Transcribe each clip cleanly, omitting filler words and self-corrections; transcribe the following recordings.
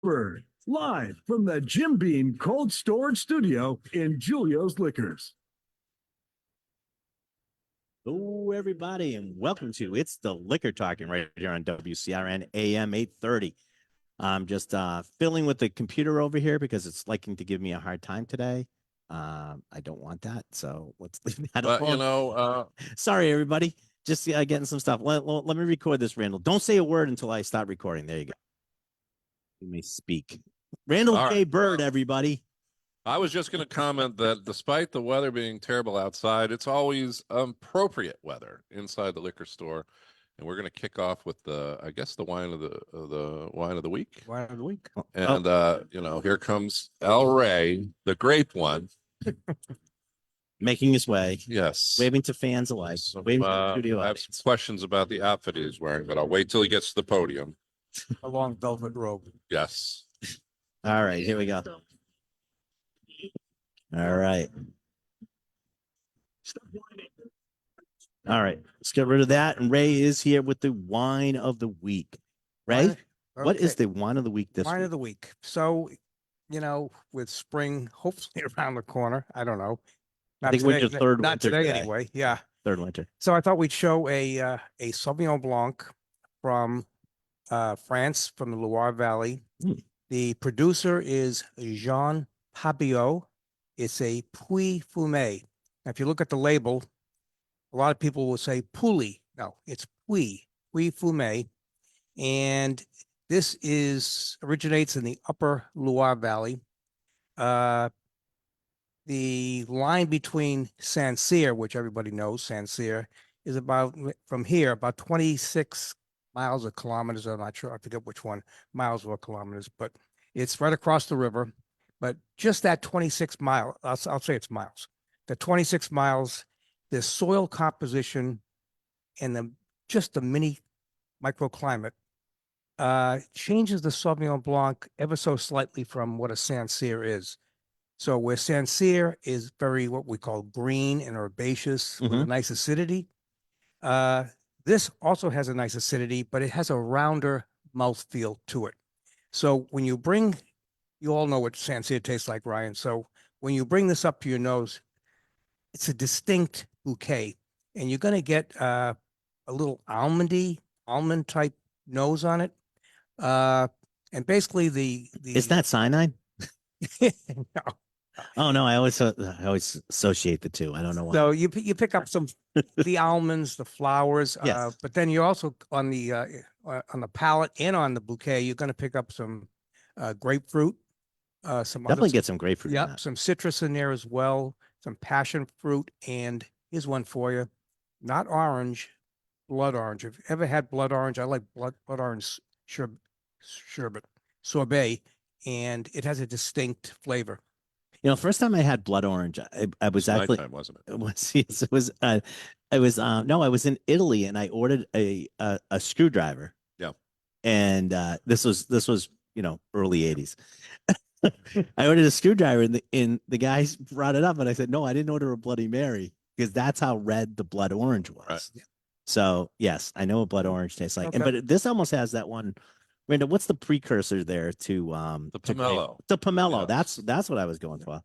Bird, live from the Jim Beam Cold Storage Studio in Julio's Liquors. Hello, everybody, and welcome to It's the Liquor Talking right here on WCRN AM 830. I'm just filling with the computer over here because it's liking to give me a hard time today. I don't want that, so let's leave that alone. Sorry, everybody. Just getting some stuff. Let me record this, Randall. Don't say a word until I start recording. There you go. You may speak. Randall J. Bird, everybody. I was just going to comment that despite the weather being terrible outside, it's always appropriate weather inside the liquor store. And we're going to kick off with the wine of the wine of the week. Wine of the week. And here comes El Rey, the grape one. Making his way. Yes. Waving to fans alike. Waving to the studio I have some questions about the outfit he's wearing, but I'll wait till he gets to the podium. A long velvet robe. Yes. All right, here we go. All right. All right, let's get rid of that. And Ray is here with the wine of the week. Ray, what is the wine of the week this wine week? of the week? So, with spring hopefully around the corner, I don't know. I think we're third not winter today today. anyway. Yeah. Third winter. So I thought we'd show a Sauvignon Blanc from France, from the Loire Valley. The producer is Jean Pabillot. It's a Puy Fumé. Now, if you look at the label, a lot of people will say Pouilly. No, it's Puy Fumé. And this originates in the upper Loire Valley. The line between Saint-Cyr, which everybody knows, Saint-Cyr, is about, from here, about 26 miles or kilometers. I'm not sure. I forget which one, miles or kilometers, but it's right across the river. But just that 26 mile, I'll say it's miles. The 26 miles, the soil composition and the mini microclimate changes the Sauvignon Blanc ever so slightly from what a Saint-Cyr is. So where Saint-Cyr is very what we call green and herbaceous with a nice acidity, this also has a nice acidity, but it has a rounder mouthfeel to it. So when you all know what Saint-Cyr tastes like, Ryan. So when you bring this up to your nose, it's a distinct bouquet, and you're going to get a little almond type nose on it. And basically the Is that cyanide? No. Oh no, I always associate the two. I don't know why. So you pick up the almonds, the flowers, Yes. but then you're also on the palate and on the bouquet, you're going to pick up some grapefruit, some Definitely get some grapefruit. Yeah, some citrus in there as well, some passion fruit, and here's one for you, not orange, blood orange. If you ever had blood orange, I like blood orange sherbet, sorbet, and it has a distinct flavor. First time I had blood orange, I was actually nighttime, wasn't it? It was. Yes, it was. No, I was in Italy and I ordered a screwdriver. Yeah. And this was early 80s. I ordered a screwdriver and the guy brought it up and I said, no, I didn't order a Bloody Mary because that's how red the blood orange was. Right. So yes, I know what blood orange tastes like. Okay. But this almost has that one. Randa, what's the precursor there to The pomelo? The pomelo. Yes. That's what I was going for.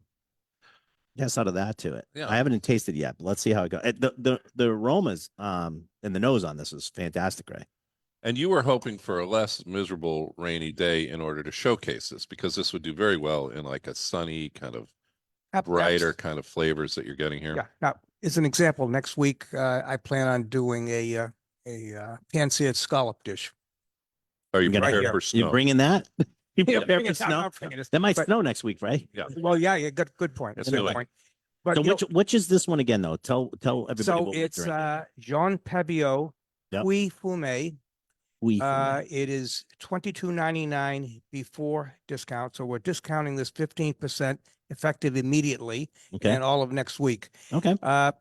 Yes, out of that to it. Yeah. I haven't tasted it yet, but let's see how it goes. The aromas and the nose on this is fantastic, Ray. And you were hoping for a less miserable rainy day in order to showcase this, because this would do very well in like a sunny kind of brighter kind of flavors that you're getting here. Yeah. Now, as an example, next week I plan on doing a pan-seared scallop dish. Are you Right prepared here. for snow? You bringing that? You Yeah, prepared bring for it down, snow? I'll bring it. That might But- snow next week, right? Yeah. Well, yeah, good point. Let's Good do it. point. But So which is this one again though? Tell everybody so what we're it's drinking. Jean Pabillot Yep. Puy Fumé. We It is $22.99 before discount. So we're discounting this 15% effective immediately okay. and all of next week. Okay. I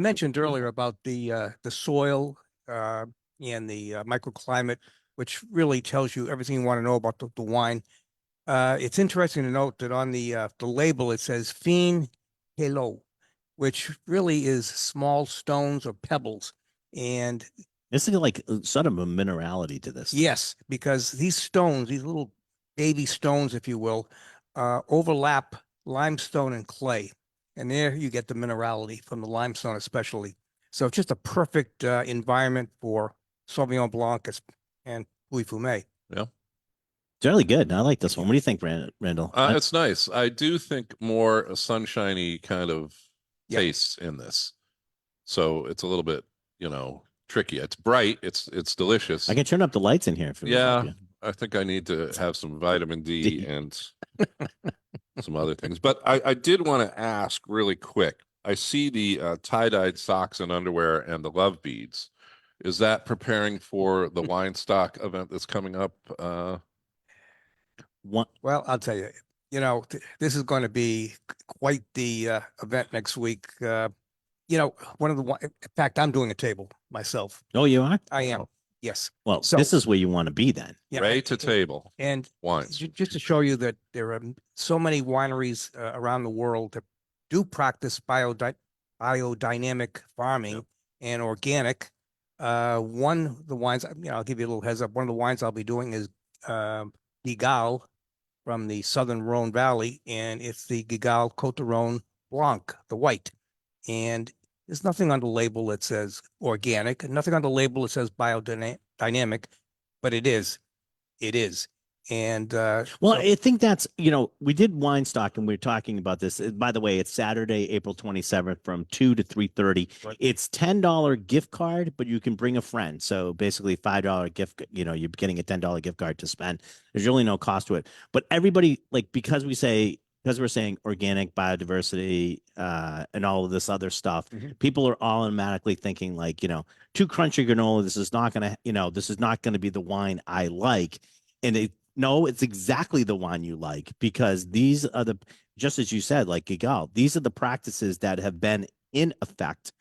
mentioned earlier about the soil and the microclimate, which really tells you everything you want to know about the wine. It's interesting to note that on the label it says "fin hello," which really is small stones or pebbles. And This is like sort of a minerality to this. yes, because these stones, these little Davy stones, if you will, overlap limestone and clay. And there you get the minerality from the limestone especially. So it's just a perfect environment for Sauvignon Blanc and Louis Fumé. It's really good. I like this one. What do you think, Randall? It's nice. I do think more a sunshiny kind of Yeah. taste in this. So it's a little bit, tricky. It's bright. It's delicious. I can turn up the lights in here if it would help Yeah, you. I think I need to have some vitamin D D. and some other things. But I did want to ask really quick. I see the tie-dyed socks and underwear and the love beads. Is that preparing for the wine stock event that's coming up? One, Well, I'll tell you, this is going to be quite the event next week. One of the, in fact, I'm doing a table myself. oh, you are? I am. Yes. Well, So- this is where you want to be then. Yeah. Right to table And wines. just to show you that there are so many wineries around the world that do practice biodynamic farming Yep. and organic. One of the wines, I'll give you a little heads up. One of the wines I'll be doing is Gigal from the Southern Rhone Valley, and it's the Gigal Côte d'Aron Blanc, the white. And there's nothing on the label that says organic, and nothing on the label that says biodynamic, but it is. It is. And Well, so- I think that's, we did wine stock and we were talking about this. By the way, it's Saturday, April 27th from 2 to 3:30. Right. It's $10 gift card, but you can bring a friend. So basically $5 gift, you're getting a $10 gift card to spend. There's really no cost to it. But everybody, like, because we're saying organic, biodiversity, and all of this other stuff, Mhm. people are automatically thinking like, too crunchy granola. This is not going to be the wine I like. And no, it's exactly the wine you like, because these are just as you said, like Gigal, these are the practices that have been in effect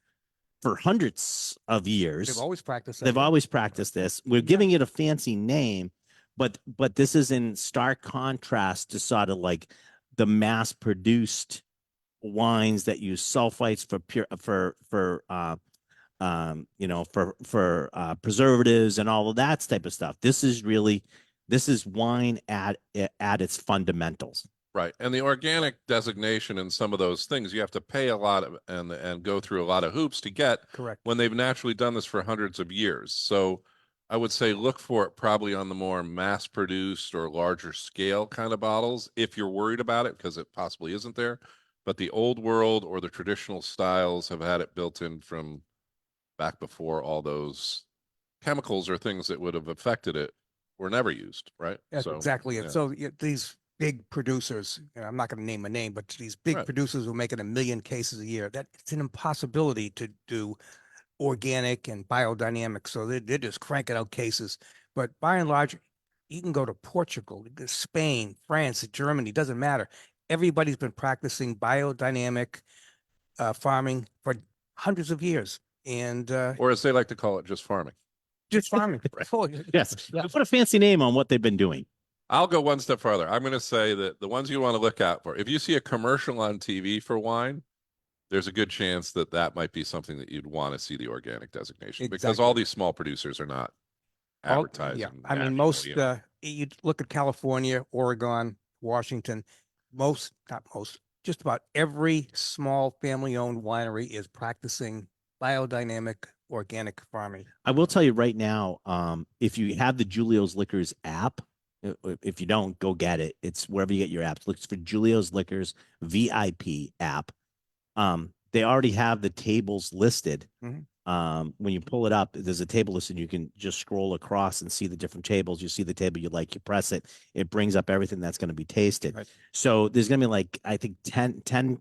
for hundreds of years. they've always practiced that. They've always practiced this. We're giving it a fancy name, but this is in stark contrast to sort of like the mass produced wines that use sulfites for preservatives and all of that type of stuff. This is wine at its fundamentals. Right. And the organic designation and some of those things, you have to pay a lot of and go through a lot of hoops to get Correct. when they've naturally done this for hundreds of years. So I would say look for it probably on the more mass produced or larger scale kind of bottles if you're worried about it, because it possibly isn't there. But the old world or the traditional styles have had it built in from back before all those chemicals or things that would have affected it were never used, right? That's exactly it. yeah. So these big producers, I'm not going to name a name, but these big Right. producers who are making 1 million cases a year, that it's an impossibility to do organic and biodynamic. So they're just cranking out cases. But by and large, you can go to Portugal, you go to Spain, France, Germany, doesn't matter. Everybody's been practicing biodynamic farming for hundreds of years. And Or as they like to call it, just farming. just farming. Oh, Yes. yeah. Put a fancy name on what they've been doing. I'll go one step farther. I'm going to say that the ones you want to look out for, if you see a commercial on TV for wine, there's a good chance that that might be something that you'd want to see the organic designation, because all Exactly. these small producers are not All- advertising. Yeah, I mean, nationally, most, you know. you look at California, Oregon, Washington, not most, just about every small family-owned winery is practicing biodynamic organic farming. I will tell you right now, if you have the Julio's Liquors app, if you don't, go get it. It's wherever you get your apps. Look for Julio's Liquors VIP app. They already have the tables listed. Mhm. When you pull it up, there's a table listed. You can just scroll across and see the different tables. You see the table you like, you press it. It brings up everything that's going to be tasted. Right. So there's going to be like, I think 10 or 12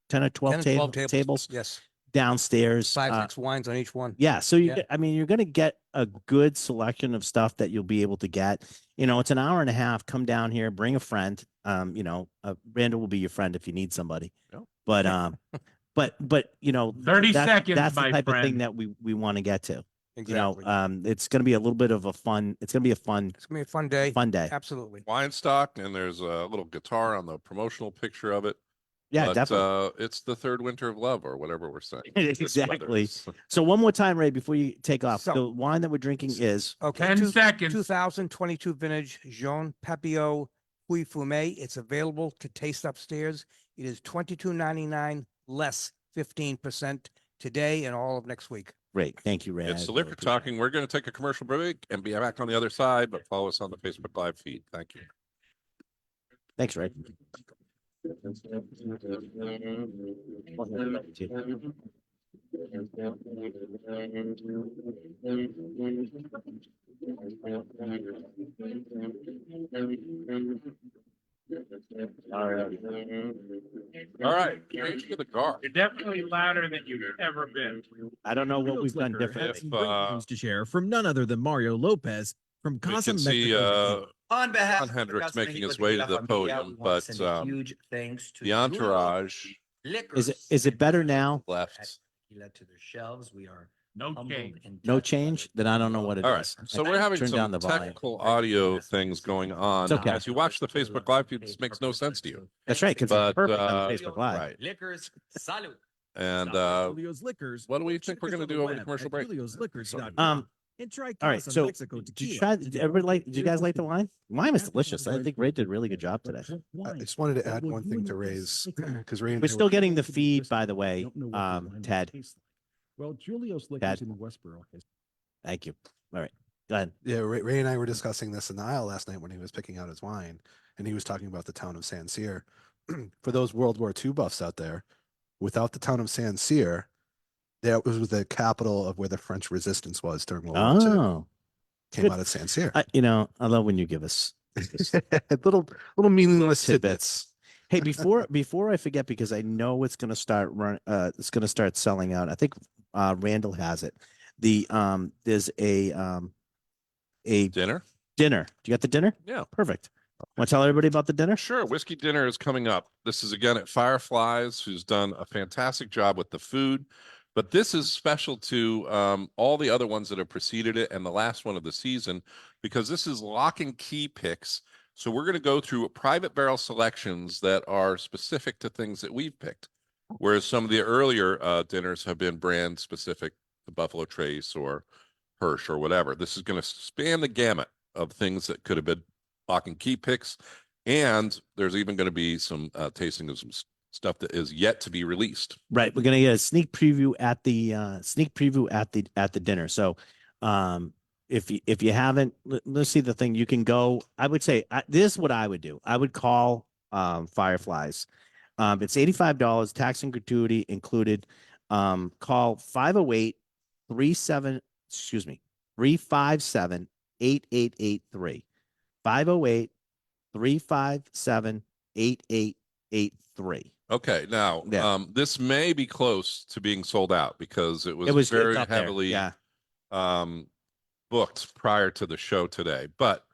10 and 12 tables Yes, downstairs. 5, 6 wines on each one. Yeah, so Yeah. you're going to get a good selection of stuff that you'll be able to get. It's an hour and a half. Come down here, bring a friend. Randall will be your friend if you need somebody. Yep. But 30 that's, seconds, that's the my type of thing friend. that we want to get to. Exactly. It's going to be a little bit of a fun. It's going to be a fun It's gonna be a fun day. day. Absolutely. Wine stock, and there's a little guitar on the promotional picture of it. Yeah, But, definitely. it's the third winter of love, or whatever we're saying. This weather Exactly. is- So one more time, Ray, before you take off, So- the wine that we're drinking is Okay. 10 seconds. 2022 vintage Jean Papillot Puy Fumé. It's available to taste upstairs. It is $22.99 less 15% today and all of next week. great. Thank you, Ray. I It's the really liquor appreciate it. talking. We're going to take a commercial break and be back on the other side, but follow us on the Facebook Live feed. Thank you. Thanks, Ray. All right. Change to the car. You're definitely louder than you've ever been. I don't know what we've done Liquor differently. has some If, great news to share from none other than Mario Lopez from We Casa can see, Mexico. On behalf John of Hendricks Casa making Mexico his way to Tequila the Familia, podium, we want to but, send a huge thanks to the entourage Is it better now? left. Tequila to their shelves. We are No humbled change. and No touched by change? their Then I don't know what it All right. is. So I we're having turned down some the volume. technical audio things going on. It's okay. As you watch the Facebook Live feed, this makes no sense to you. That's right, because But, it's perfect on uh, Facebook Live. Right. Liquors. Salud. And, Julio's Liquors. what do we Check think we're us going to on the do over the web commercial at break? juliosliquors.com. And try All right, Casa so Mexico did you tequila. try? Did everybody like? Did you guys like the wine? Wine was delicious. I think Ray did a really good job today. I just wanted to add one thing to Ray's, because Ray and We're I still were- getting the feed, by the way, Ted. Well, Julio's Ted. Liquors in Westboro. Thank you. All right, go ahead. yeah, Ray and I were discussing this in the aisle last night when he was picking out his wine, and he was talking about the town of San Cyr. For those World War II buffs out there, without the town of San Cyr, that was the capital of where the French resistance was during World War II. Oh, Came good. out of San Cyr. I love when you give us. little meaningless tidbits. tidbits. Hey, before I forget, because I know it's gonna start it's gonna start selling out. I think Randall has it. There's a Dinner? dinner. Do you got the dinner? Yeah. Perfect. Want to tell everybody about the dinner? Sure. Whiskey dinner is coming up. This is again at Fireflies, who's done a fantastic job with the food. But this is special to all the other ones that have preceded it and the last one of the season, because this is lock and key picks. So we're going to go through private barrel selections that are specific to things that we've picked. Whereas some of the earlier dinners have been brand specific, the Buffalo Trace or Hirsch or whatever. This is going to span the gamut of things that could have been lock and key picks. And there's even going to be some tasting of some stuff that is yet to be released. Right. We're gonna get a sneak preview at the dinner. So if you haven't, let's see the thing. You can go. I would say this is what I would do. I would call Fireflies. It's $85, tax and gratuity included. Call 508-37, 357-8883. 508-357-8883. Okay, now Yeah. this may be close to being sold out because it was, It's very up there. heavily Yeah. booked prior to the show today. But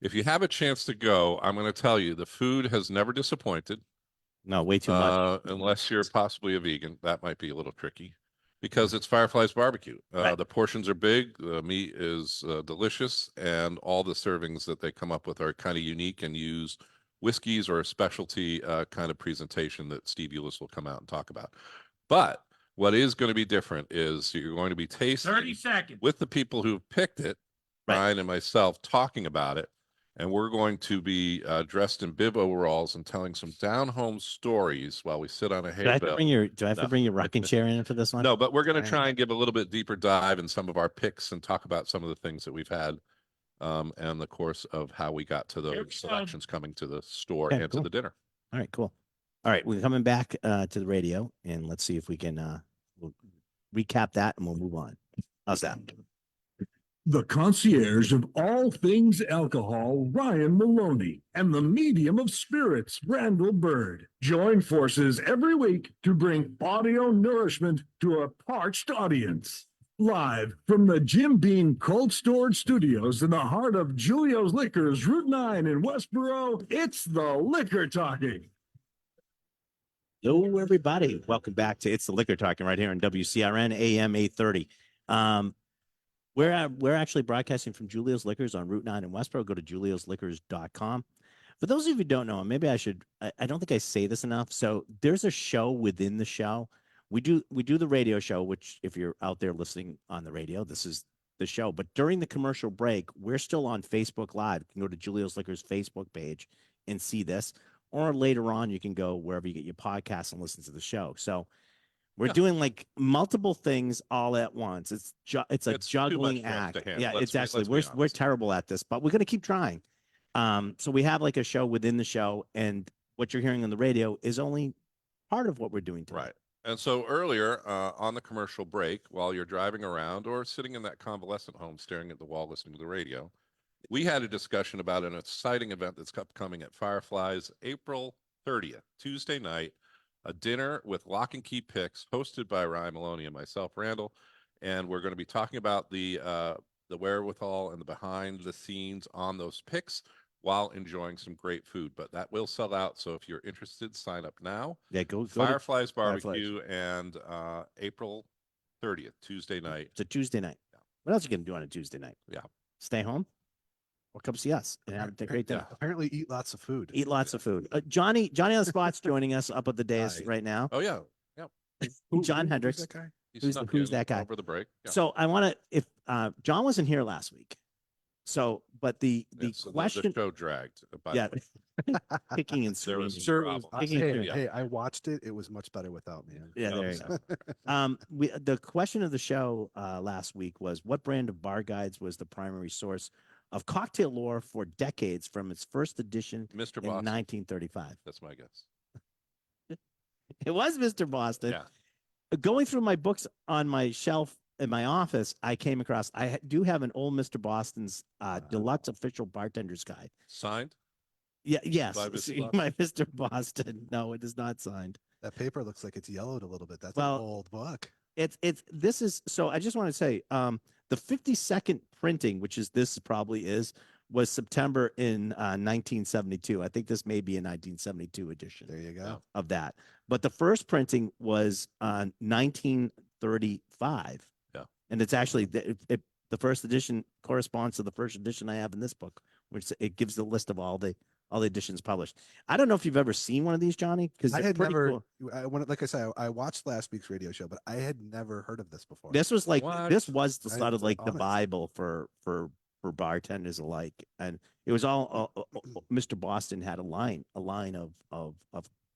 if you have a chance to go, I'm going to tell you the food has never disappointed. No, way too much. Unless you're possibly a vegan, that might be a little tricky because it's Fireflies barbecue. Right. The portions are big, the meat is delicious, and all the servings that they come up with are kind of unique and use whiskeys or a specialty kind of presentation that Steve Eulis will come out and talk about. But what is going to be different is you're going to be 30 tasting seconds. with the people who picked it, Right. Brian and myself, talking about it. And we're going to be dressed in bib overalls and telling some down-home stories while we sit on a hay Do I have to bale. bring your Do I have No. to bring your rocking chair in for this one? No, but we're going to Right. try and give a little bit deeper dive in some of our picks and talk about some of the things that we've had and the course of how we got to Here we those go. selections coming to the store Okay, and cool. to the dinner. All right, cool. All right, we're coming back to the radio, and let's see if we can we'll recap that, and we'll move on. How's that? The concierge of all things alcohol, Ryan Maloney, and the medium of spirits, Randall Bird, join forces every week to bring audio nourishment to a parched audience. Live from the Jim Beam Cold Storage Studios in the heart of Julio's Liquors, Route 9 in Westboro, it's the Liquor Talking. Hello, everybody. Welcome back to It's the Liquor Talking right here on WCRN AM 830. We're actually broadcasting from Julio's Liquors on Route 9 in Westboro. Go to juliosliquors.com. For those of you who don't know, maybe I should. I don't think I say this enough. So there's a show within the show. We do the radio show, which if you're out there listening on the radio, this is the show. But during the commercial break, we're still on Facebook Live. You can go to Julio's Liquors Facebook page and see this, or later on you can go wherever you get your podcasts and listen to the show. So we're Yeah. doing like multiple things all at once. It's a It's too much juggling for us to act. handle. Yeah, Let's be- exactly. let's be We're honest. terrible at this, but we're gonna keep trying. So we have like a show within the show, and what you're hearing on the radio is only part of what we're doing today. Right. And so earlier on the commercial break, while you're driving around or sitting in that convalescent home staring at the wall listening to the radio, we had a discussion about an exciting event that's upcoming at Fireflies April 30th, Tuesday night, a dinner with Lock and Key Picks hosted by Ryan Maloney and myself, Randall. And we're going to be talking about the wherewithal and the behind the scenes on those picks while enjoying some great food. But that will sell out. So if you're interested, sign up now. Yeah, go to, Fireflies Fireflies. Barbecue and April 30th, Tuesday night. it's a Tuesday night. What else are you gonna do on a Tuesday night? Yeah. Stay home or come see us and have a great dinner. Apparently eat lots of food. Eat lots of food. Johnny on the spot's joining us up at the dais Hi. right now. Oh yeah, John who's Hendricks. that guy? he Who's snuck who's in that guy? over the break? Yeah. So I want to, if John wasn't here last week, so but the Yeah, so question, the show dragged. By the yeah, way. kicking and There was screaming. some problems. Picking and Hey, screaming. hey, I watched it. It was much better without me. Yeah, No, there you no. go. The question of the show last week was, what brand of bar guides was the primary source of cocktail lore for decades from its first edition Mr. in Boston. 1935? That's my guess. It was Mr. Boston. Yeah. Going through my books on my shelf in my office, I came across, do have an old Mr. Boston's deluxe official bartender's guide. Signed. Yeah, yes, By Mr. see, Boston? my Mr. Boston. No, it is not signed. That paper looks like it's yellowed a little bit. That's Well, an old book. This is, so I just want to say, the 52nd printing, which is this probably is, was September in 1972. I think this may be a 1972 edition There you go. Yeah. of that. But the first printing was 1935. Yeah. And it's actually the first edition corresponds to the first edition I have in this book, which it gives the list of all the editions published. I don't know if you've ever seen one of these, Johnny, because I they're had pretty never, cool. like I said, I watched last week's radio show, but I had never heard of this before. This was like What? this was the I sort of was like the honest. Bible for bartenders alike, and it was all Mr. Boston had a line of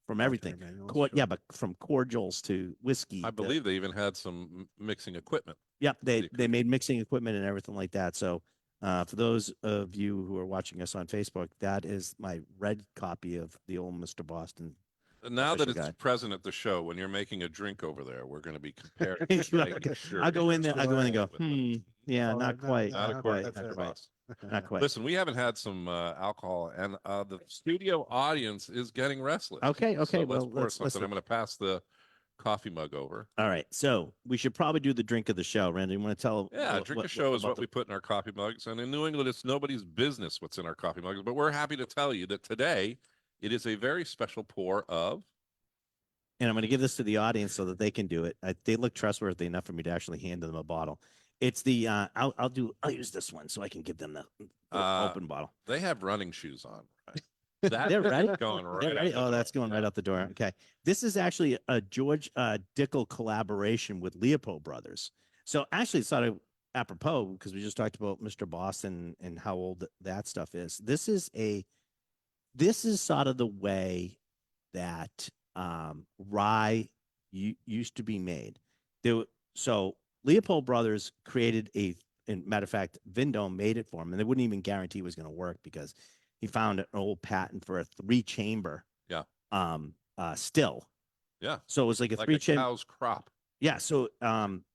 from everything. Bartender manuals, Yeah, sure. but from cordials to whiskey. I to- believe they even had some mixing equipment. Yep, they equipment. made mixing equipment and everything like that. So for those of you who are watching us on Facebook, that is my red copy of the old Mr. Boston. And now that Official it's guide. present at the show, when you're making a drink over there, we're going to be comparing. Okay. I'll go in there. I'll go in and go. With the- Yeah, Oh, not no, quite. Not Not quite. quite. That's Not fair. quite. Not quite. Listen, we haven't had some alcohol, and the studio audience is getting restless. Okay. So Okay. let's Well, pour let's something. listen. I'm going to pass the coffee mug over. All right. So we should probably do the drink of the show. Randy, you want to tell? Yeah, drink of show is about what we put in our coffee mugs, and in New England, it's nobody's business what's in our coffee mugs. But we're happy to tell you that today it is a very special pour of. And I'm going to give this to the audience so that they can do it. They look trustworthy enough for me to actually hand them a bottle. It's the I'll use this one so I can give them the open bottle. They have running shoes on. Right? They're That's ready? going right. They're out ready? the Oh, door. that's going right out the door. Okay. This is actually a George Dickel collaboration with Leopold Brothers. So actually, it's sort of apropos because we just talked about Mr. Boston and how old that stuff is. This is sort of the way that rye used to be made. So Leopold Brothers created and matter of fact, Vendome made it for him, and they wouldn't even guarantee it was going to work because he found an old patent for a 3-chamber. Yeah. Still. Yeah. So it was like a Like 3-chamber. cow's crop. Yeah. So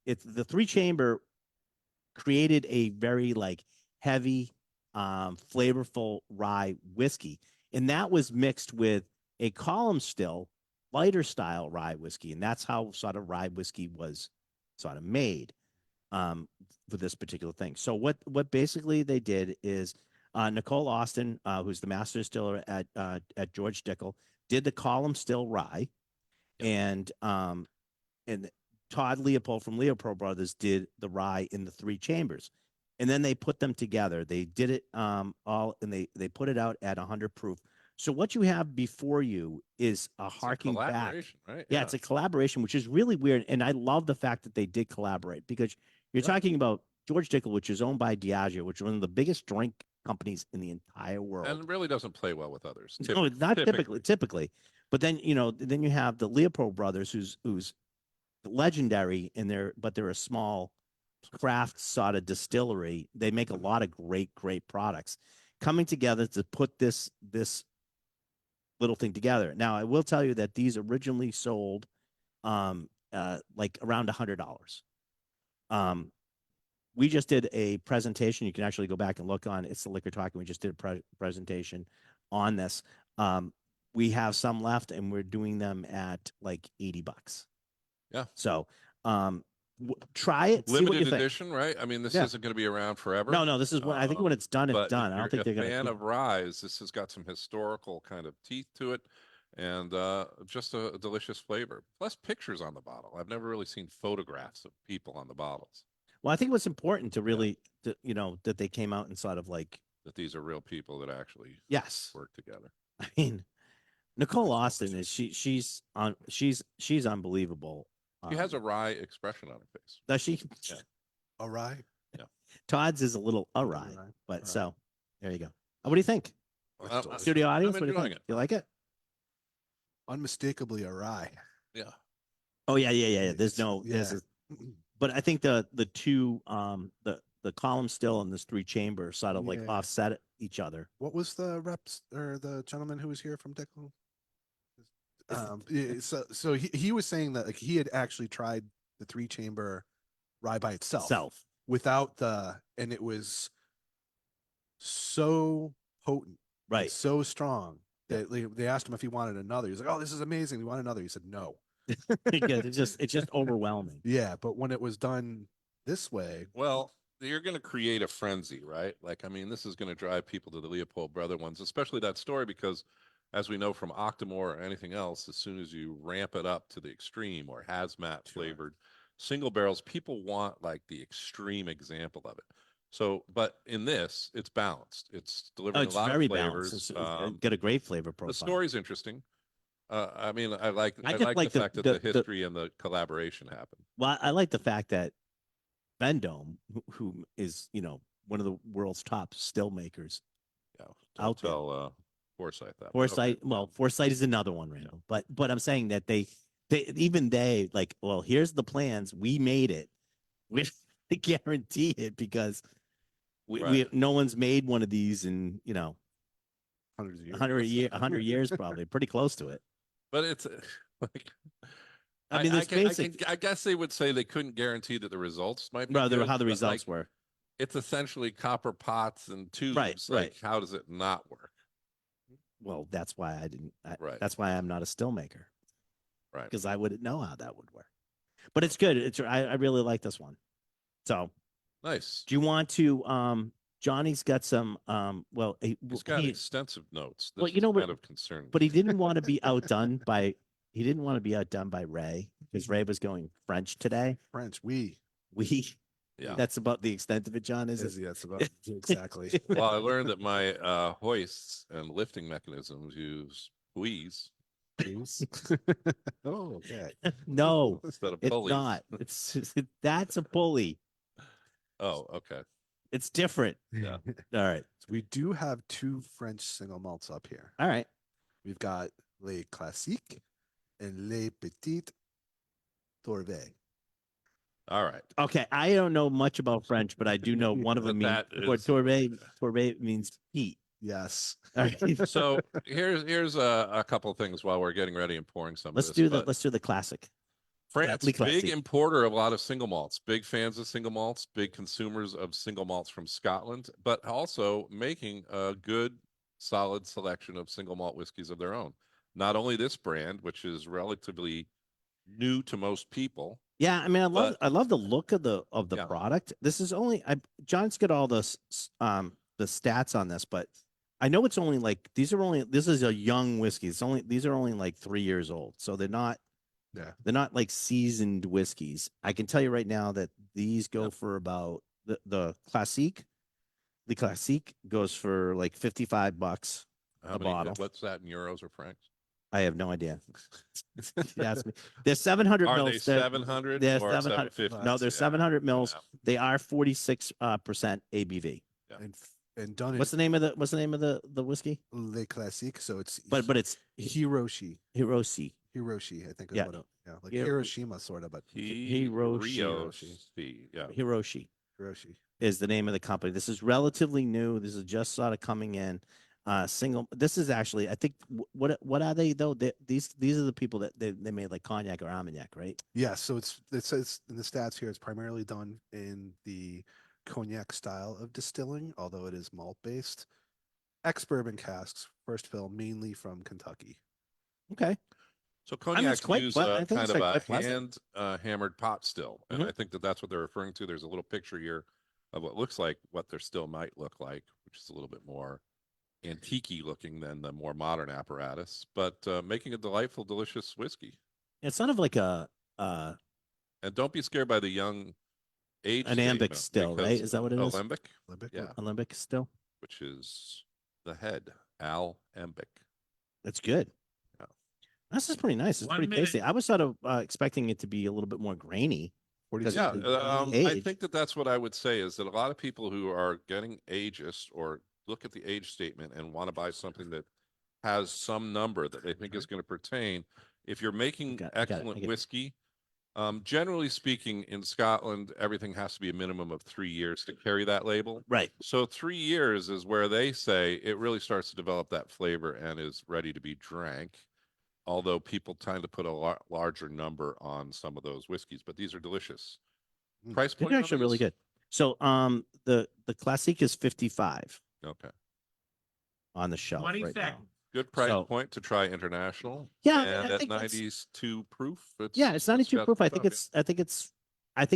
it's the 3-chamber created a very like heavy, flavorful rye whiskey, and that was mixed with a column still lighter style rye whiskey, and that's how sort of rye whiskey was sort of made for this particular thing. So what basically they did is Nicole Austin, who's the master distiller at George Dickel, did the column still rye, and Todd Leopold from Leopold Brothers did the rye in the 3 chambers, and then they put them together. They did it all, and they put it out at 100 proof So what you have before you is a It's a harking back. collaboration, right? Yeah, it's a collaboration, which is really weird. And I love the fact that they did collaborate because you're Yeah. talking about George Dickel, which is owned by Diageo, which is one of the biggest drink companies in the entire world. And really doesn't play well with others. No, it's not typically. But then, then you have the Leopold brothers, who's legendary in but they're a small craft sort of distillery. They make a lot of great products coming together to put this little thing together. Now, I will tell you that these originally sold like around $100. We just did a presentation. You can actually go back and look on It's the Liquor Talking. We just did a presentation on this. We have some left and we're doing them at like $80. Yeah. So try it. See what you Limited think. edition, right? I mean, this Yeah. isn't going to be around forever. No, this is what I think when it's done, it's But done. if I don't you're think they're a going fan to. of Rise, this has got some historical kind of teeth to it, and just a delicious flavor. Plus pictures on the bottle. I've never really seen photographs of people on the bottles. Well, I think what's important to really, that they came out and sort of like, That these are real people that actually yes. work together. I mean, Nicole Austin is she's unbelievable. She has a wry expression on her face. Does she? Yeah. All right. Todd's is a little awry, Awry. but Alright. so there you go. What do you think? Studio audience, what do you enjoying think? it. You like it? Unmistakably awry. Yeah. Oh yeah. There's It's- no, yeah. but I think the two the column still and this 3 chamber sort of like Yeah. offset each other. What was the reps or the gentleman who was here from Dickel? So he was saying that like he had actually tried the 3-chamber rye by itself without and it was so potent, and Right. so strong that they asked him if he wanted another. He's like, "Oh, this is amazing. We want another." He said, "No." Because it's just overwhelming. Yeah, but when it was done this way, Well, you're going to create a frenzy, right? Like, I mean, this is going to drive people to the Leopold brother ones, especially that story, because as we know from Octomore or anything else, as soon as you ramp it up to the extreme or hazmat flavored single barrels, people want like the extreme example of it. So, but in this, it's balanced. It's Oh, delivering it's a lot very of flavors. balanced. It's got a great flavor profile. The story's interesting. I mean, I like I I just like like the the- fact that the- the history and the collaboration happened. Well, I like the fact that Vendome, who is, one of the world's top still makers, Yeah, Out there. tell Foresight that. but Foresight, okay. well, Foresight is another one, Randall. But I'm saying that they like, well, here's the plans. We made it. We guarantee it because we Right. no one's made one of these in, hundreds of years. 100 years probably, pretty close to it. But it's like I mean, it's basic. I guess they would say they couldn't guarantee that the results might be Rather, good, how the but, results like, were. It's essentially copper pots and tubes. Right. Like, how does it not work? Well, that's why I didn't. Right. That's why I'm not a still maker, Right. because I wouldn't know how that would work. But it's good. I really like this one. So, Nice. do you want to? Johnny's got some. Well, He's got he- extensive notes. This well, is what- kind of concerning. but he didn't want to be outdone by. He didn't want to be outdone by Ray because Ray was going French today. French, we. Yeah. That's about the extent of it, John. Is it? Yeah, it's about exactly. Well, I learned that my hoists and lifting mechanisms use buoys Oh, okay. No, instead of it's pulleys. not. That's a pulley. Oh, okay. It's different. Yeah. All right. We do have 2 French single malts up here. All right. We've got Les Classiques and Les Petites Tourvées. All right. Okay. I don't know much about French, but I do know one of But them means that is- Tourvée means Pete. Yes. All right. So here's a couple of things while we're getting ready and pouring some. let's of this, do but let's do the classic. France, Les big Classiques. importer of a lot of single malts, big fans of single malts, big consumers of single malts from Scotland, but also making a good, solid selection of single malt whiskeys of their own. Not only this brand, which is relatively new to most people. Yeah, I mean, I love the look of the Yeah. product. This is only John's got all the stats on this, but I know it's only like this is a young whiskey. These are only like 3 years old, so they're not like seasoned whiskeys. I can tell you right now that these go for about the Classique goes for like $55. How a many, bottle. what's that in euros or francs? I have no idea. You asked me. They're 700 Are mils. they They're- 700 they're or 700 750? No, they're 700 mils. Yeah. They are 46% ABV. And done What's the name of the whiskey? Le Classique. So it's But it's Hiroshi. Hiroshi. Hiroshi, I think is Yeah. what yeah, like Hiro- Hiroshima sort of, but Hiroshi. Yeah. Hiroshi Hiroshi. is the name of the company. This is relatively new. This is just sort of coming in. Single. This is actually, I think, what are they though? These are the people that they made like cognac or armagnac, right? Yeah, so it says in the stats here, it's primarily done in the cognac style of distilling, although it is malt based. Ex-bourbon casks, first fill mainly from Kentucky. Okay. So mean, cognac it's quite use ple- I a think kind it's of like a quite pleasant. hand hammered pot still, and Mhm. I think that that's what they're referring to. There's a little picture here of what looks like what their still might look like, which is a little bit more antique-y looking than the more modern apparatus, but making a delightful, delicious whiskey. It's sort of like And don't be scared by the young age. An alembic statement, still, right? because Is that what it is? Alembic, Limbic. Yeah. alembic still. which is the head, alembic. That's good. Yeah. This is pretty nice. It's 1 pretty minute. tasty. I was sort of expecting it to be a little bit more grainy. 46 Yeah, the I age. think that that's what I would say is that a lot of people who are getting ageist or look at the age statement and want to buy something that has some number that they think is going to pertain. If you're making got it, I excellent get it. whiskey, generally speaking, in Scotland, everything has to be a minimum of 3 years to carry that label. Right. So 3 years is where they say it really starts to develop that flavor and is ready to be drank. Although people tend to put a larger number on some of those whiskeys, but these are delicious. Mm. Price point They're on actually really these? good. So the Classique is 55 Okay, on the shelf 20 right now. seconds. good price So- point to try international. Yeah, and I at think that's- 92 proof. Yeah, it's 92 got proof. some I think stuff,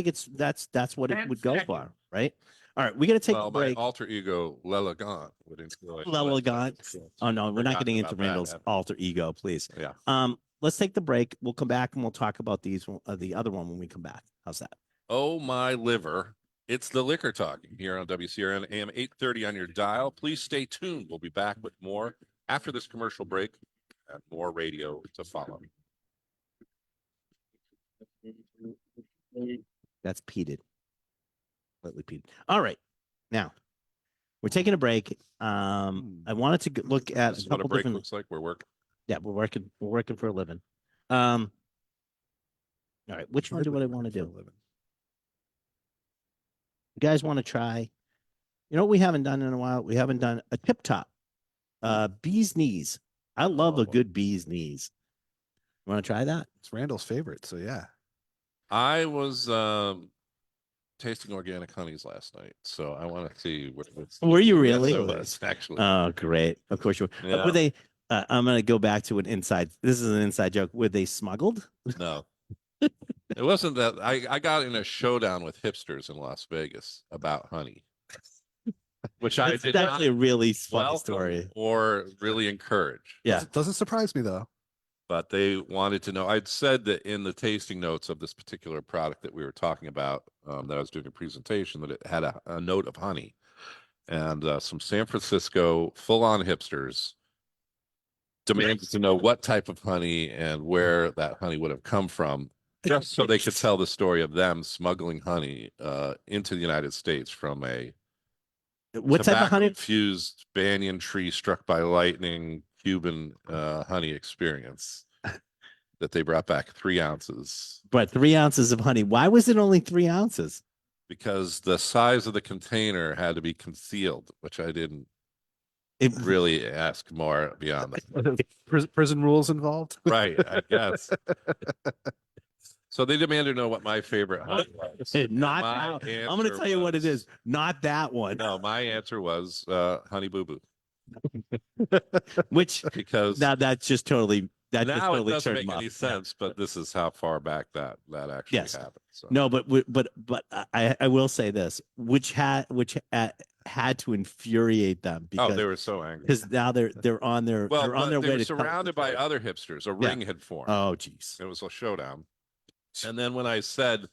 it's that's what it 10 would go seconds. for, right? All right, we got to take well, a my break. alter ego, L'Elegant, would enjoy. L'Elegant. Oh no, we're not Forgotten getting into about that, Randall's yeah. alter ego, please. Yeah. Let's take the break. We'll come back and we'll talk about the other one when we come back. How's that? Oh my liver. It's the liquor talking here on WCRN AM 830 on your dial. Please stay tuned. We'll be back with more after this commercial break and more radio to follow. That's peated. Slightly peated. All right. Now we're taking a break. I wanted to look at This a is what a couple break different. looks like. We're working. Yeah, we're working for a living. All right, which one do I want to do? You guys want to try? You know what we haven't done in a while? We haven't done a tip top. Bee's knees. I love a good bee's knees. You want to try that? It's Randall's favorite, so yeah. I was tasting organic honeys last night, so I want to see what it's. Were you Yes, really? I was, actually. Oh, great. Of course you were. Yeah. Were they? I'm going to go back to an inside. This is an inside joke. Were they smuggled? No. It wasn't that I got in a showdown with hipsters in Las Vegas about honey, which I That's did actually a not really funny welcome story. or really encourage. Yeah. Doesn't surprise me though. But they wanted to know. I'd said that in the tasting notes of this particular product that we were talking about, that I was doing a presentation, that it had a note of honey, and some San Francisco full-on hipsters demanded to know what type of honey and where that honey would have come from, just so they could tell the story of them smuggling honey into the United States from a What type of honey? infused banyan tree struck by lightning Cuban honey experience that they brought back 3 ounces But 3 ounces of honey. Why was it only 3 ounces? because the size of the container had to be concealed, which I didn't It, really ask more beyond that. Prison rules involved. Right, I guess. So they demanded to know what my favorite honey was. not My that. I'm going to answer tell you what it was- is. Not that one. No, my answer was Honey Boo Boo, Which because now that's just totally that just now it totally doesn't turned make him any off. sense, but this is how far back that actually Yes. happened. So. No, but I will say this, which had to infuriate them Oh, they because were so angry. now they're on their Well, they're on but their they way were to tell the surrounded by story. other hipsters. A Yeah. ring had formed. Oh, geez. It was a showdown. And then when I said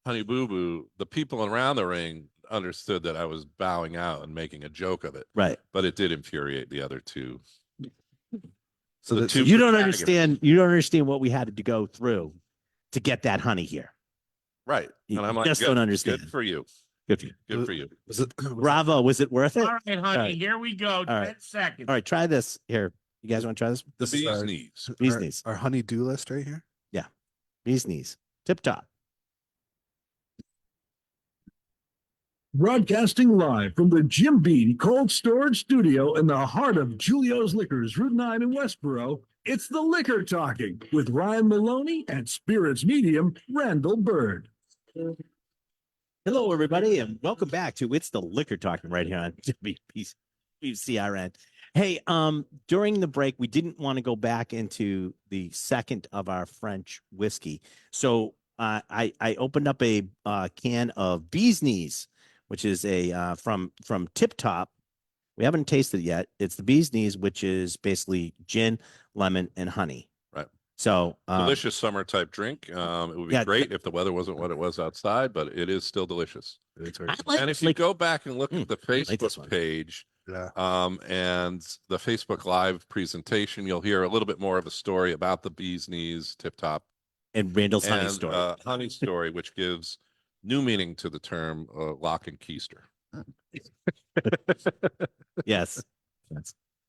Honey Boo Boo, the people around the ring understood that I was bowing out and making a joke of it, Right. but it did infuriate the other two So The that two You don't protagonists. understand. You don't understand what we had to go through to get that honey here. Right. You And I'm like, just good, don't understand. Good for you. Good for you. Good for you. was it. Bravo. Was it worth it? All right, honey, right. here we go. right. 10 seconds. All right, try this here. You guys want to try this? The This is bee's our- knees. Bee's our, knees. our honey-do list right here. Bee's knees. Tip top. Broadcasting live from the Jim Beam Cold Storage Studio in the heart of Julio's Liquors, Route 9 in Westboro, it's the Liquor Talking with Ryan Maloney and Spirits Medium, Randall Bird. Hello, everybody, and welcome back to It's the Liquor Talking right here on WCRN. Hey, during the break, we didn't want to go back into the second of our French whiskey. So I opened up a can of Bee's Knees, which is a from Tip Top. We haven't tasted it yet. It's the Bee's Knees, which is basically gin, lemon, and honey. Right. So Delicious summer type drink. It would be yeah, great if the weather wasn't what it was outside, but it is still delicious. It's very- I like, And if you like- go back and look Mm, at the I like this Facebook one. page, yeah. and the Facebook Live presentation, you'll hear a little bit more of a story about the bee's knees, Tip Top, and Randall's honey and story. honey story, which gives new meaning to the term lock and keister. Yes.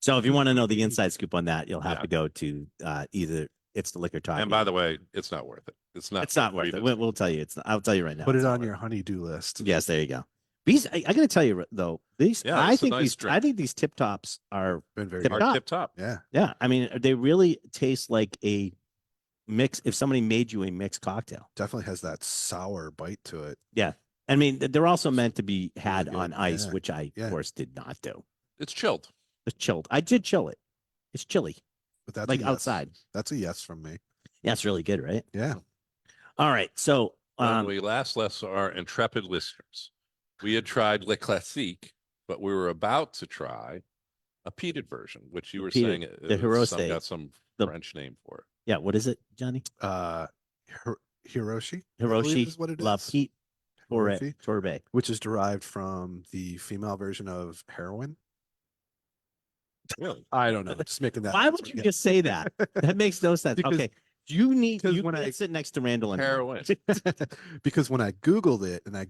So if you want to know the inside scoop on that, you'll have Yeah. to go to either It's the Liquor Talking. And by the way, it's not worth it. It's not. it's not worth it. We'll tell you. It's. I'll tell you right now. Put it's it not on worth your honey-do list. Yes, there you go. These, I got to tell you though, these. Yeah, I it's a think nice these. drink. I think these Tip Tops are. Been very Tip good. top. Tip Top. Yeah. Yeah, I mean, they really taste like a mix. If somebody made you a mixed cocktail, Definitely has that sour bite to it. I mean, they're also meant to be had good. on ice, Yeah. which I, Yeah. of course, did not do. It's chilled. It's chilled. I did chill it. It's chilly, But that's a like yes. outside. That's a yes from me. Yeah, it's really good, right? Yeah. All right, so When we last left our intrepid listeners, we had tried Le Classique, but we were about to try a peated version, which you were Peated, saying the Hirose. got some The- French name for it. yeah, what is it, Johnny? Hiroshi. I believe Hiroshi is what it La is. Pete Hiroshi, Torbay. which is derived from the female version of heroin. Really? I don't know. Just making that. Why would you just say that? That makes no sense. Because- Okay, you because you when can't I- sit next to Randall and Heroin. Because when I Googled it and I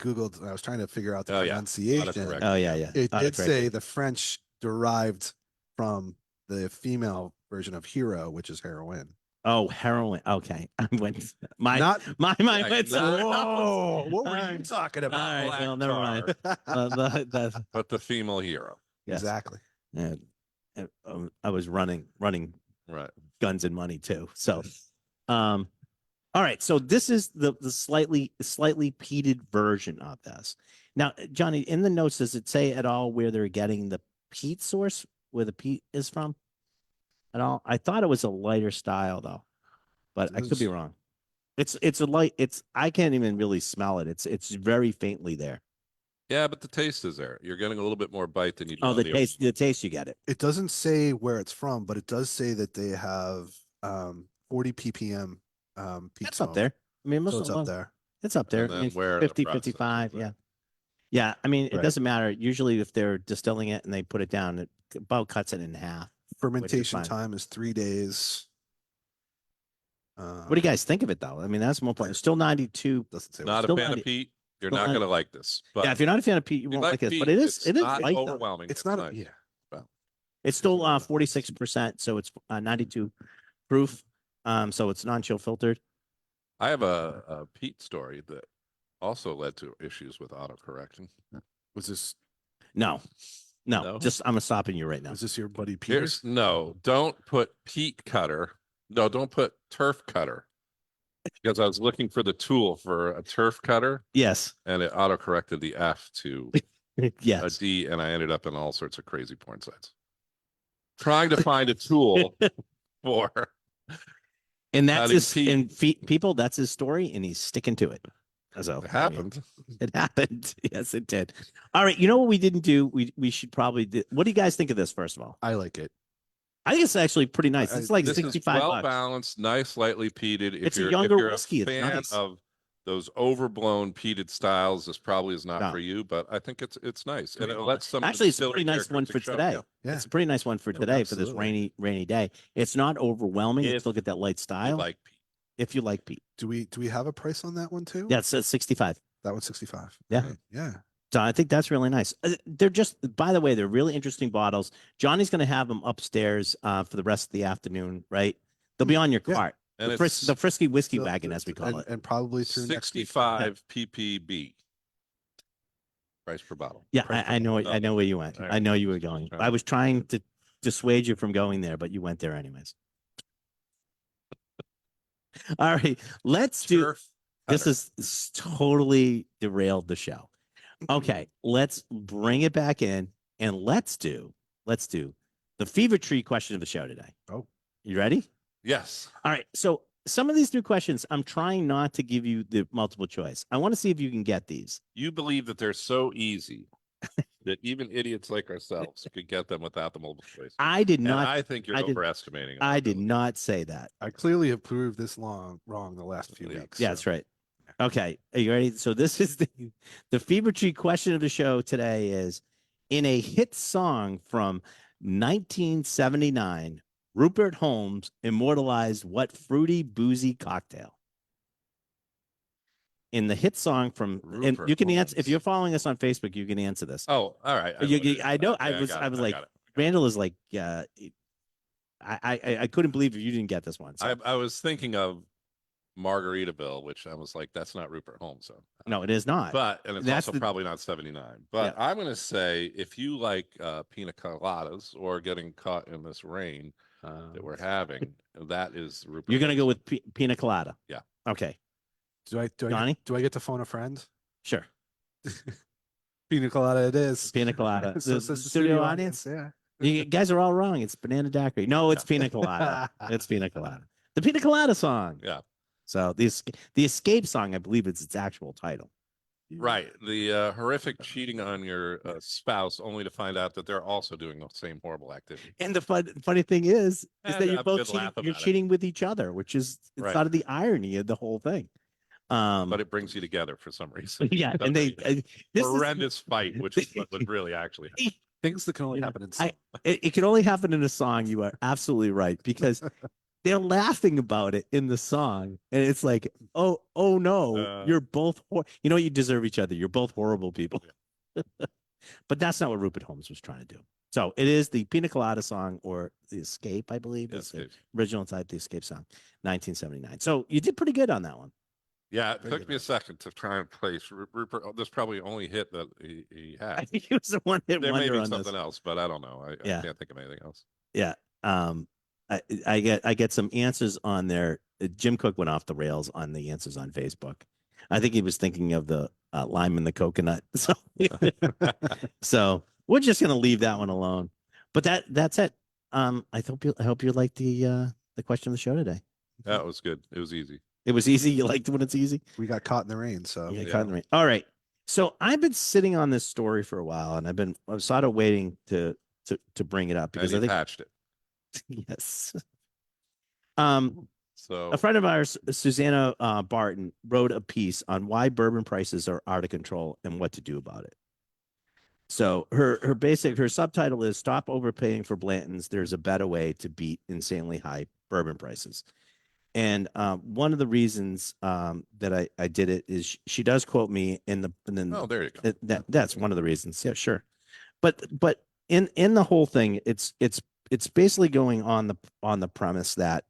was trying to figure out the Oh, yeah. pronunciation. Autocorrect. Oh yeah, yeah. It did Autocorrect. say the French derived from the female version of hero, which is heroin. Oh, heroin. Okay, I went. My Not. my mind Yeah, went. no. Whoa! What were you Alright. talking All about? right, Black well, never mind. tar, The but the female hero. yes. Exactly. And, I was running Right. guns and money too. So, all right. So this is the slightly peated version of this. Now, Johnny, in the notes, does it say at all where they're getting the peat source, where the peat is from? At all? I thought it was a lighter style though, but I could be Is- wrong. It's a light. I can't even really smell it. It's very faintly there. Yeah, but the taste is there. You're getting a little bit more bite than you do. Oh, on the the taste you get it. It doesn't say where it's from, but it does say that they have 40 ppm peat It's up smoke. there. I mean, most So of it's them up there. It's up there. And I then mean, where the 50, process 55. is, Yeah. right. Yeah. I mean, it Right. doesn't matter. Usually, if they're distilling it and they put it down, it about cuts it in half. Fermentation fine. time is 3 days. What do you guys think of it, though? I mean, that's more important. It's still 92. Doesn't say. Not a Still fan not- of peat. You're still not not- going to like this. But Yeah, if you're not a fan of peat, you if you won't like this. peat, But it is it's light, not though. overwhelming. It's not. nice. Yeah. It's still 46%, so it's 92 proof. So it's non-chill filtered. I have a peat story that also led to issues with autocorrecting. Was this No, No? just I'm stopping you right now. was this your buddy Peter? Here's no, don't put peat cutter. No, don't put turf cutter. Because I was looking for the tool for a turf cutter Yes, and it autocorrected the F to a yes. D, and I ended up in all sorts of crazy porn sites. Trying to find a tool for And that's Adding his peat. and people. That's his story, and he's sticking to it. So it happened. It happened. Yes, it did. All right. You know what we didn't do? We should probably do. What do you guys think of this? First of all, I like it. I think it's actually pretty nice. It's like This is 65 well bucks. balanced, nice, lightly peated. It's a If younger you're whiskey, a it's fan nice. of those overblown peated styles. This probably is not No. for you, but I think it's nice, and it lets some. of the Actually, it's a distillery pretty nice one for characteristics show. today. Yeah. It's a pretty nice one for Yeah, today for this absolutely. rainy day. It's not overwhelming. It's If still get that light You style. like peat. If you like peat. Do we have a price on that one too? Yeah, it's at 65. That one's 65. Yeah. Okay, yeah. So I think that's really nice. They're just, by the way, they're really interesting bottles. Johnny's going to have them upstairs for the rest of the afternoon, right? They'll be on your Yeah. cart. And The, it's the frisky whiskey So wagon, the- as we call and, it. and probably through next week. 65 ppb price per bottle. Yeah, price I know. per I know where you went. All I right. know you were going. I was trying to dissuade you from going there, but you went there anyways. All right, let's do. Turf This cutter. is totally derailed the show. Okay, let's bring it back in and let's do the fever tree question of the show today. Oh. You ready? Yes. All right. So some of these new questions, I'm trying not to give you the multiple choice. I want to see if you can get these. You believe that they're so easy that even idiots like ourselves could get them without the multiple choice. I did And not. I think you're I did- overestimating. our I did ability. not say that. I clearly have proved this wrong the last few Yeah. weeks. Yeah, so- that's right. Okay. Are you ready? So this is the fever tree question of the show today is in a hit song from 1979, Rupert Holmes immortalized what fruity boozy cocktail? In the hit song from and Rupert you can answer if Holmes. you're following us on Facebook, you can answer this. Oh, all right. I know. I Okay, was got I it, was I like got it. Randall is like I couldn't believe you didn't get this one. So. I was thinking of Margaritaville, which I was like, that's not Rupert Holmes. So. No, it is not. And it's That's also the- probably not 79. But I'm going to say if you like pina coladas or getting caught in this rain that we're having, that is Rupert. You're gonna Holmes. go with pina colada. Yeah. Okay. Do I get to phone a friend? Sure. Pina colada it is. Pina colada. So The it's the studio audience. Yeah. You guys are all wrong. It's banana daiquiri. No, it's pina colada. It's pina colada. The pina colada song. Yeah. So the escape song, I believe it's its actual title. Right. The horrific cheating on your spouse only to find out that they're also doing the same horrible activity. And the funny thing is And that you're have a both good cheating, laugh you're about it. cheating with each other, which is it's Right. sort of the irony of the whole thing. But it brings you together for some reason. yeah, and they this is, horrendous fight, which is what would really actually happen. Things that can only Yeah. happen in it can only happen in a song. You are absolutely right because they're laughing about it in the song, and it's like, oh no, you're both, you know, you deserve each other. You're both horrible people. But that's not what Rupert Holmes was trying to do. So it is the Pina Colada song or the Escape, I believe, Yeah, is the Dave. original type, the Escape song, 1979. So you did pretty good on that one. Yeah, it Very took good. me a second to try and place Rupert. This probably only hit that he I had. think it was a one-hit There may wonder be on something this. else, but I don't know. I Yeah. can't think of anything else. Yeah. I get some answers on there. Jim Cook went off the rails on the answers on Facebook. I think he was thinking of the lime and the coconut. So, so we're just gonna leave that one alone. But that's it. I hope you like the question of the show today. That was good. It was easy. It was easy. You liked when it's easy. We got caught in the rain, so You got yeah. caught in the rain. All right. So I've been sitting on this story for a while, and I'm sort of waiting to bring it up Because because I think patched it. yes. So A friend of ours, Susanna Barton, wrote a piece on why bourbon prices are out of control and what to do about it. So her subtitle is "Stop Overpaying for Blanton's. There's a better way to beat insanely high bourbon prices." And one of the reasons that I did it is she does quote me and then oh, there you go. that's one of the reasons. Yeah, sure. But in the whole thing, it's basically going on the premise that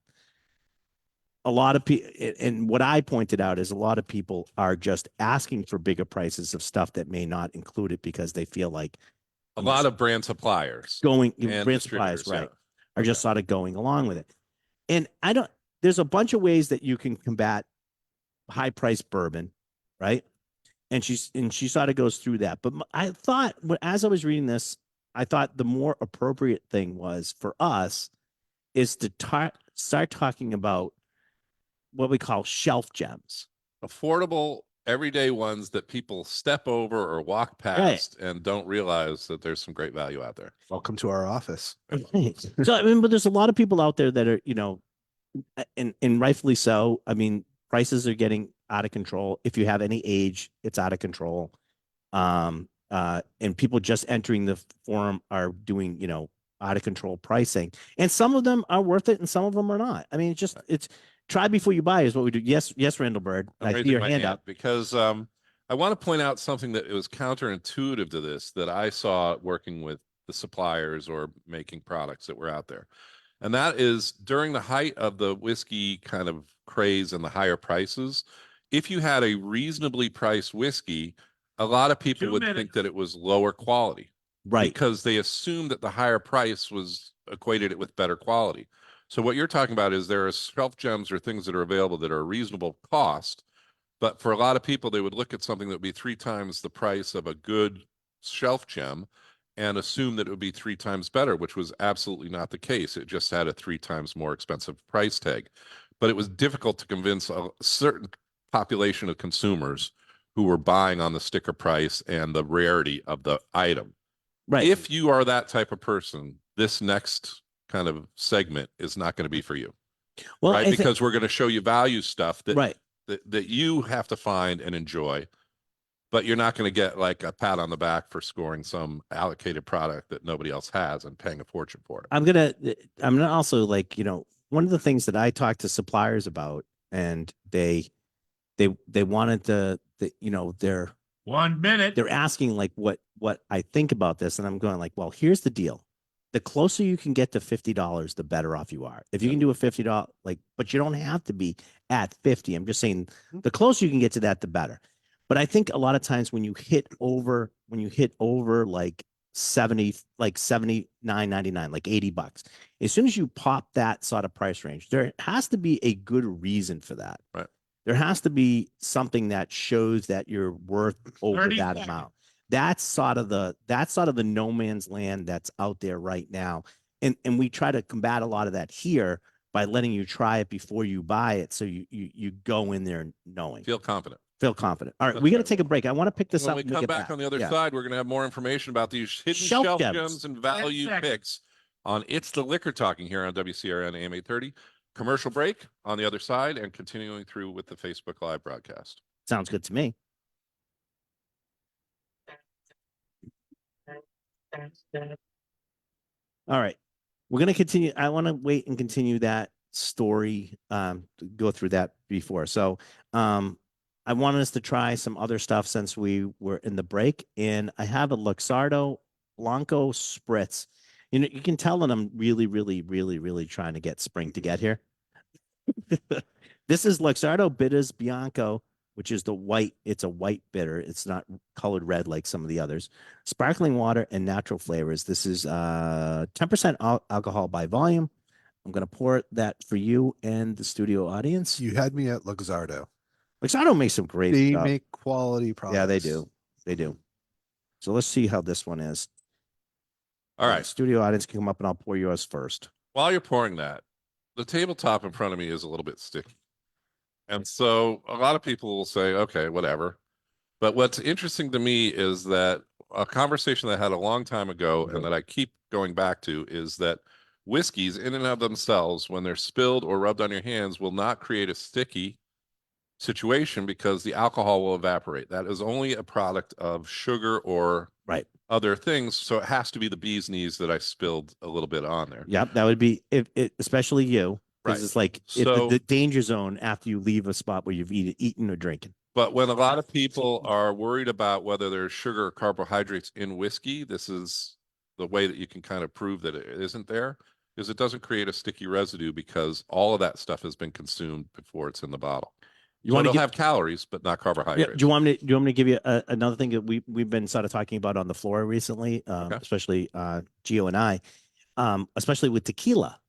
a lot of people, and what I pointed out is a lot of people are just asking for bigger prices of stuff that may not include it because they feel like A lot of brand suppliers going and brand supplies, distributors, right, are just sort of going along with it. And there's a bunch of ways that you can combat high priced bourbon, right? And she sort of goes through that. But I thought as I was reading this, I thought the more appropriate thing was for us is to start talking about what we call shelf gems. affordable, everyday ones that people step over or walk past and don't realize that there's some great value out there. welcome to our office. So I mean, but there's a lot of people out there that are, and rightfully so. I mean, prices are getting out of control. If you have any age, it's out of control. And people just entering the forum are doing, you know, out of control pricing. And some of them are worth it and some of them are not. I mean, it's try before you buy is what we do. Yes, Randall Bird. I'm I see raising your my hand up. because I want to point out something that it was counterintuitive to this that I saw working with the suppliers or making products that were out there. And that is during the height of the whiskey kind of craze and the higher prices, if you had a reasonably priced whiskey, a lot of people 2 would minutes. think that it was lower quality. Right. Because they assumed that the higher price was equated it with better quality. So what you're talking about is there are shelf gems or things that are available that are a reasonable cost, but for a lot of people, they would look at something that would be 3 times the price of a good shelf gem and assume that it would be 3 times better, which was absolutely not the case. It just had a 3 times more expensive price tag. But it was difficult to convince a certain population of consumers who were buying on the sticker price and the rarity of the item. Right. If you are that type of person, this next kind of segment is not going to be for you, well, right? I thi- Because we're going to show you value stuff that, right. that you have to find and enjoy, but you're not going to get like a pat on the back for scoring some allocated product that nobody else has and paying a fortune for it. I'm gonna also, like, you know, one of the things that I talked to suppliers about, and they wanted you know, they're 1 minute. asking like what I think about this, and I'm going like, well, here's the deal. The closer you can get to $50, the better off you are. If you can do a $50, like, but you don't have to be at 50. I'm just saying the closer you can get to that, the better. But I think a lot of times when you hit over like 70, like 79.99, like $80, as soon as you pop that sort of price range, there has to be a good reason for that. Right. There has to be something that shows that you're worth over 30 that seconds. amount. That's sort of the no man's land that's out there right now. And we try to combat a lot of that here by letting you try it before you buy it. So you go in there knowing. Feel confident. Feel confident. All right, That's we got to right. take a break. I want to pick this When up. we and come get back on the other Yeah. side, we're going to have more information about these hidden Shelf shelf gems. gems and value 10 seconds. picks on It's the Liquor Talking here on WCRN AM 830. Commercial break on the other side and continuing through with the Facebook Live broadcast. Sounds good to me. All right. We're going to continue. I want to wait and continue that story, go through that before. So, I wanted us to try some other stuff since we were in the break, and I have a Luxardo Blanco Spritz. You know, you can tell that I'm really, really, really, really trying to get spring to get here. This is Luxardo Bitters Bianco, which is the white. It's a white bitter. It's not colored red like some of the others. Sparkling water and natural flavors. This is 10% alcohol by volume. I'm going to pour that for you and the studio audience. You had me at Luxardo. Luxardo makes some great They stuff. make quality products. Yeah, they do. They do. So let's see how this one is. All right. Studio audience can come up and I'll pour yours first. While you're pouring that, the tabletop in front of me is a little bit sticky. And so a lot of people will say, okay, whatever. But what's interesting to me is that a conversation that I had a long time ago and that I keep going back to is that whiskeys in and of themselves, when they're spilled or rubbed on your hands, will not create a sticky situation because the alcohol will evaporate. That is only a product of sugar or Right. other things. So it has to be the bee's knees that I spilled a little bit on there. Yep, that would be especially you. Because Right. it's like So- the danger zone after you leave a spot where you've eaten or drinking. But when a lot of people are worried about whether there's sugar or carbohydrates in whiskey, this is the way that you can kind of prove that it isn't there, is it doesn't create a sticky residue because all of that stuff has been consumed before it's in the bottle. You So want to it'll have calories, but not Yeah, carbohydrates. do you want me to give you another thing that we've been sort of talking about on the floor recently, Okay. especially Gio and I, especially with tequila.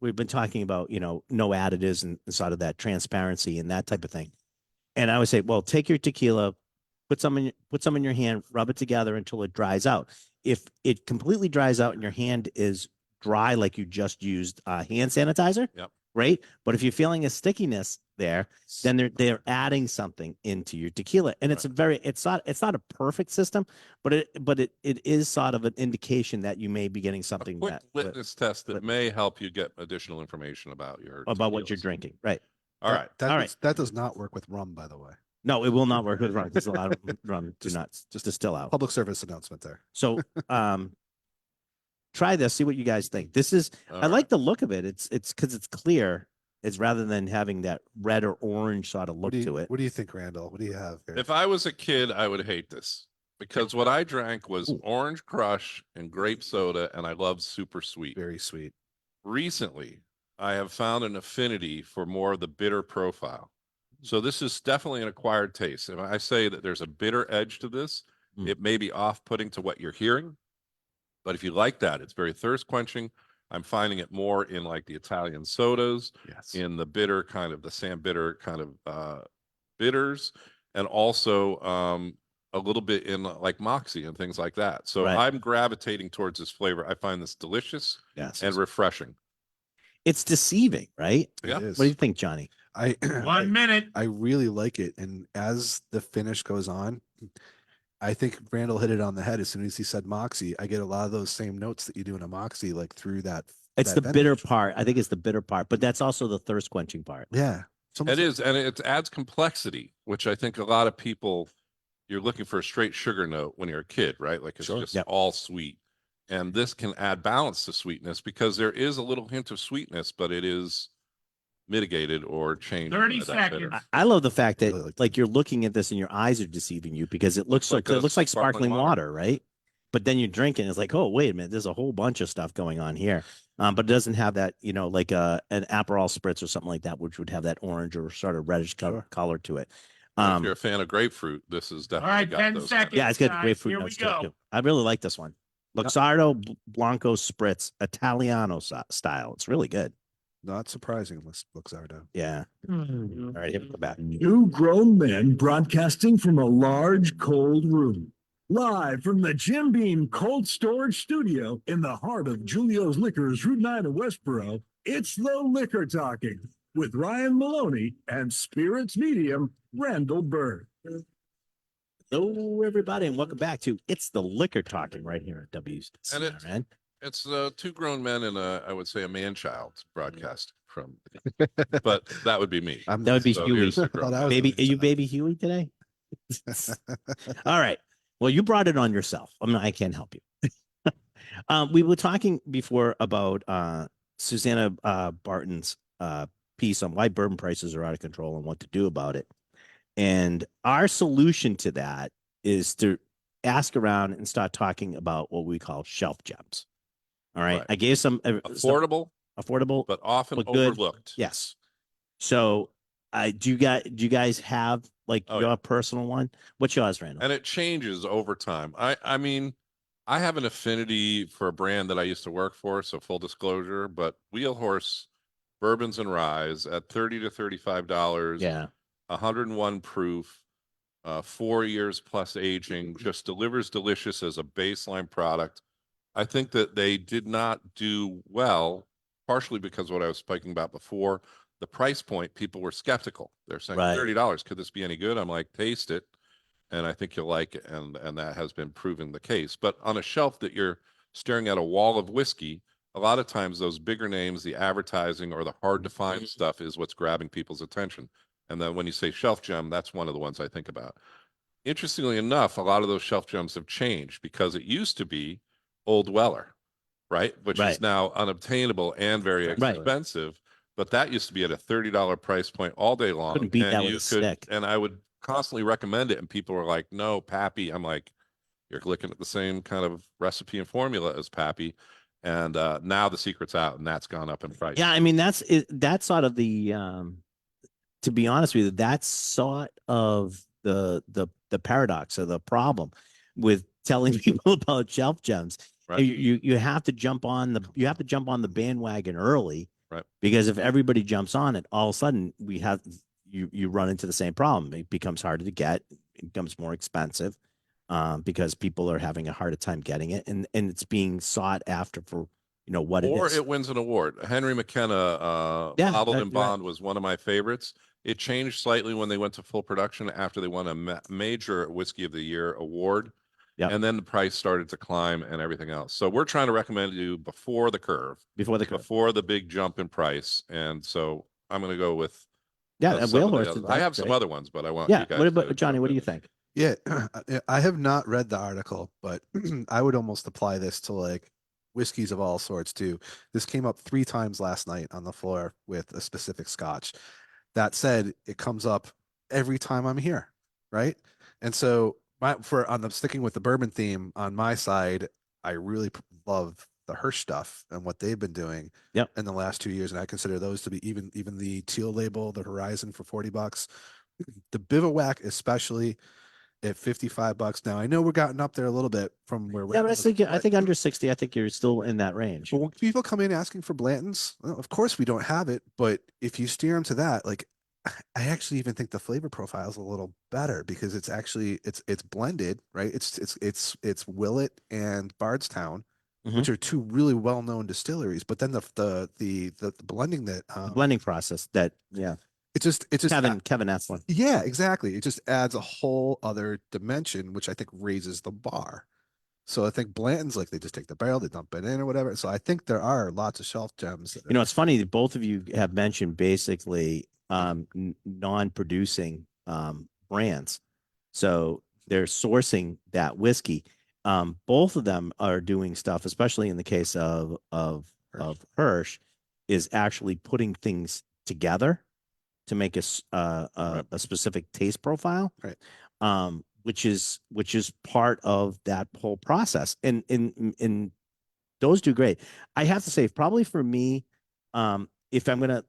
We've been talking about, you know, no additives and sort of that transparency and that type of thing. And I would say, well, take your tequila, put some in your hand, rub it together until it dries out. If it completely dries out and your hand is dry, like you just used hand sanitizer, Yep. right? But if you're feeling a stickiness there, then they're adding something into your tequila, and it's it's not a perfect system, but it is sort of an indication that you may be getting A something quick litmus test that lit- may help you get additional information about your about what you're tequilas. drinking, right? All right. That, All does- that does not work with rum, by the way. No, it will not work with rum because a lot of rum do Just- not just distill out. Public service announcement there. So, try this. See what you guys think. This is. All I right. like the look of it. It's because it's clear. It's rather than having that red or orange sort of look to it. What do you think, Randall? What do you have here? If I was a kid, I would hate this because what I drank was Ooh. orange crush and grape soda, and I love super sweet. Very sweet. Recently, I have found an affinity for more of the bitter profile. So this is definitely an acquired taste. If I say that there's a bitter edge to this, Mm. it may be off-putting to what you're hearing. But if you like that, it's very thirst quenching. I'm finding it more in like the Italian sodas, Yes. in the bitter kind of the Sam Bitter kind of bitters, and also a little bit in like Moxie and things like that. So Right. I'm gravitating towards this flavor. I find this delicious Yes. and refreshing. It's deceiving, right? Yeah. It is. What do you think, Johnny? I 1 minute. I really like it. And as the finish goes on, I think Randall hit it on the head as soon as he said Moxie. I get a lot of those same notes that you do in a Moxie, like through that. It's that the bitter vintage. part. I think it's the bitter part, but that's also the thirst quenching part. Yeah. It's almost It is, and it adds complexity, which I think a lot of people, you're looking for a straight sugar note when you're a kid, right? Like it's Sure. just Yep. all sweet. And this can add balance to sweetness because there is a little hint of sweetness, but it is mitigated or changed. 30 by that bitter. seconds. I love the fact that Really like like you're looking at this and your eyes are deceiving you because it looks Like like it a looks like sparkling sparkling water. water, right? But then you're drinking, it's like, oh, wait a minute, there's a whole bunch of stuff going on here. But it doesn't have that, like an Aperol spritz or something like that, which would have that orange or sort of reddish color to it. If you're a fan of grapefruit, this is All definitely right, got 10 those seconds. Yeah, it's got guys. grapefruit Here we notes to it go. too. I really like this one. Luxardo Blanco Spritz Italiano style. It's really good. not surprising, Luxardo. Yeah. All right, here we go back. Two grown men broadcasting from a large cold room. Live from the Jim Beam Cold Storage Studio in the heart of Julio's Liquors, Route 9 in Westboro, it's the Liquor Talking with Ryan Maloney and Spirits Medium, Randall Bird. Hello, everybody, and welcome back to It's the Liquor Talking right here at And it- WCRN. It's two grown men and I would say a man-child broadcast from, but that would be me. I'm That would be So Huey. here's the I grown thought I man. was Baby, the are you man-child. baby Huey today? All right. Well, you brought it on yourself. I can't help you. We were talking before about Susanna Barton's piece on why bourbon prices are out of control and what to do about it. And our solution to that is to ask around and start talking about what we call shelf gems. All right. Right. I gave some Affordable, affordable. but often but good. overlooked. Yes. So do you guys have like Oh, your yeah. personal one? What's yours, Randall? And it changes over time. I mean, I have an affinity for a brand that I used to work for, so full disclosure, but Wheelhorse bourbons and ryes at $30 to $35, Yeah. 101 proof, 4 years plus aging, just delivers delicious as a baseline product. I think that they did not do well, partially because what I was speaking about before, the price point, people were skeptical. They're saying Right. $30, could this be any good? I'm like, taste it, and I think you'll like it, and that has been proven the case. But on a shelf that you're staring at a wall of whiskey, a lot of times those bigger names, the advertising or the hard to find stuff is what's grabbing people's attention. And then when you say shelf gem, that's one of the ones I think about. Interestingly enough, a lot of those shelf gems have changed because it used to be Old Weller, right? Which Right. is now unobtainable and very Right. expensive. But that used to be at a $30 price point all day long. Couldn't beat and that with you a stick. And I would constantly recommend it. And people were like, no, Pappy. I'm like, you're looking at the same kind of recipe and formula as Pappy. And now the secret's out and that's gone up in price. Yeah, I mean that's sort of the to be honest with you, that's sort of the paradox or the problem with telling people about shelf gems. Right. You have to jump on the bandwagon early, Right. Because if everybody jumps on it, all of a sudden you run into the same problem. It becomes harder to get, it becomes more expensive, because people are having a harder time getting it, and it's being sought after for what Or it is. it wins an award. Henry McKenna, Yeah, Bottled that- in Bond was one of my favorites. It changed slightly when they went to full production after they won a major Whiskey of the Year award. Yep. And then the price started to climb and everything else. So we're trying to recommend you before the curve, before the curve. before the big jump in price. And so I'm going to go with Yeah, of a some whale of the horse. others. is- I that's have some great. other ones, but I want Yeah. you guys What about to Johnny? jump What do in. you think? Yeah, I have not read the article, but I would almost apply this to like whiskeys of all sorts too. This came up 3 times last night on the floor with a specific scotch. That said, it comes up every time I'm here, right? And so for on the sticking with the bourbon theme on my side, I really love the Hirsch stuff and what they've been doing Yep. in the last 2 years, and I consider those to be even the teal label, the Horizon for $40, the Bivouac especially at $55. Now I know we're gotten up there a little bit from where Yeah, but I Randall's- think I think under 60, I think you're still in that range. but when people come in asking for Blanton's, well, of course we don't have it, but if you steer them to that, like I actually even think the flavor profile is a little better because it's actually it's blended, right? It's Willet and Bardstown, which are two really well-known distilleries. But then the blending that The blending process that, yeah, it just Kevin Esslin. yeah, exactly. It just adds a whole other dimension, which I think raises the bar. So I think Blanton's like they just take the barrel, they dump it in or whatever. So I think there are lots of shelf gems. That You know, it's funny that both of you have mentioned basically non-producing brands. So they're sourcing that whiskey. Both of them are doing stuff, especially in the case of Hirsch, is actually putting things together to make a specific taste profile. Right. Which is part of that whole process. And those do great. I have to say, probably for me, if I'm gonna,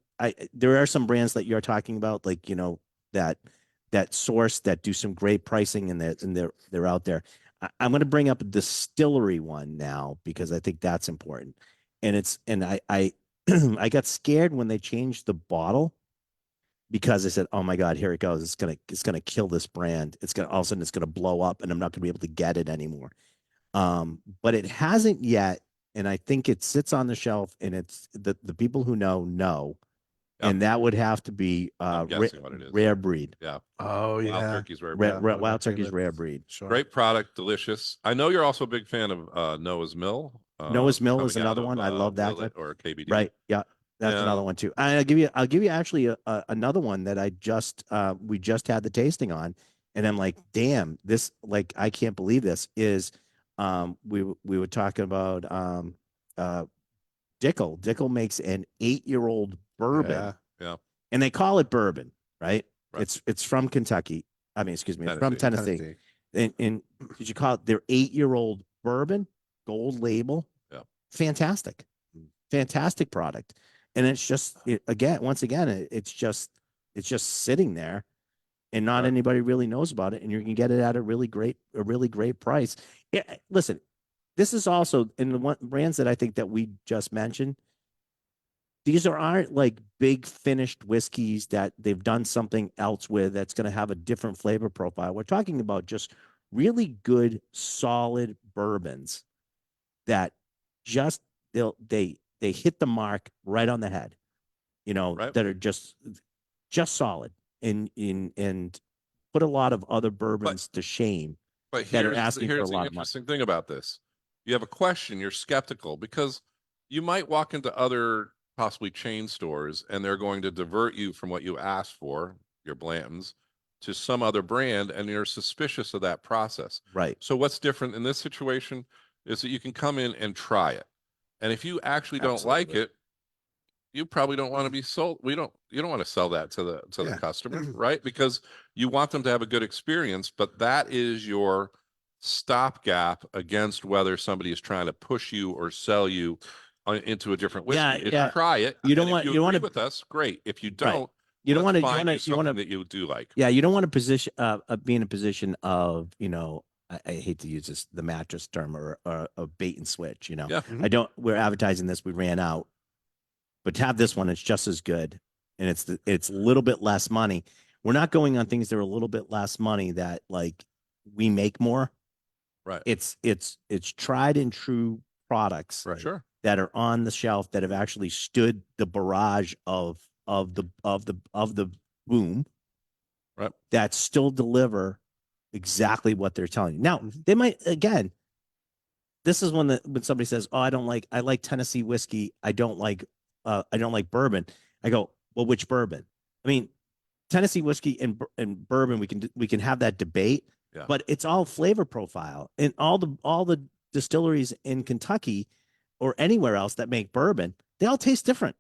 there are some brands that you're talking about, like, you know, that source that do some great pricing and they're out there. I'm going to bring up a distillery one now because I think that's important. And I I got scared when they changed the bottle because I said, "Oh my God, here it goes! It's gonna kill this brand. It's gonna all of a sudden it's gonna blow up, and I'm not gonna be able to get it anymore." But it hasn't yet, and I think it sits on the shelf, and it's the people who know, Yep. and that would have to be I'm guessing what it is. rare breed, Yeah. oh Wild yeah, turkey's rare. Rare- breed. rare- no, wild that's a turkey's good- rare breed. Sure. Great product, delicious. I know you're also a big fan of Noah's Mill. Noah's Mill is coming out another of, one. I love that Willet or KBD. Right? Yeah, that's Yeah. another one too. I'll give you actually another one that we just had the tasting on, and I'm like, damn, this, like, I can't believe this is. We were talking about Dickel. Dickel makes an 8-year-old bourbon, Yeah. and they call it bourbon, right? Right. It's from Kentucky. I mean, excuse me, it's from Tennessee. Tennessee. And did you call it their 8-year-old bourbon, gold label? Yeah. Fantastic, fantastic product. And it's just once again, it's just sitting there, and not Right. anybody really knows about it, and you can get it at a really great price. Yeah, listen, this is also in the one brands that I think that we just mentioned. These aren't like big finished whiskeys that they've done something else with that's going to have a different flavor profile. We're talking about just really good, solid bourbons that just they hit the mark right on the head, you know, Right. that are just solid and put a lot of other bourbons to shame. But that are here's, asking for here's a the lot of money. interesting thing about this. You have a question, you're skeptical because you might walk into other possibly chain stores and they're going to divert you from what you asked for, your Blanton's, to some other brand, and you're suspicious of that process. Right. So what's different in this situation is that you can come in and try it. And if you actually don't like Absolutely. it, you probably don't want to be sold. You don't want to sell that to the Yeah. customer, right? Because you want them to have a good experience, but that is your stopgap against whether somebody is trying to push you or sell you into a different whiskey. Yeah, If yeah. try it. You don't and if want- you you don't agree wanna- with us, great. If you Right. don't, You don't let's want to, find you you want something to, that you do like. yeah, you don't want to be in a position of, you know, I hate to use the mattress term or a bait and switch, you know. Yeah. We're advertising this, we ran out, but to have this one, it's just as good. And it's a little bit less money. We're not going on things that are a little bit less money that, like, we make more. Right. It's tried and true products Right. Sure. that are on the shelf that have actually stood the barrage of the boom. Right. That still deliver exactly what they're telling you. Now, Mhm. they might, again, this is when somebody says, "Oh, I like Tennessee whiskey. I don't like bourbon." I go, "Well, which bourbon?" I mean, Tennessee whiskey and bourbon, we can have that debate, Yeah. but it's all flavor profile, and all the distilleries in Kentucky or anywhere else that make bourbon, they all taste different.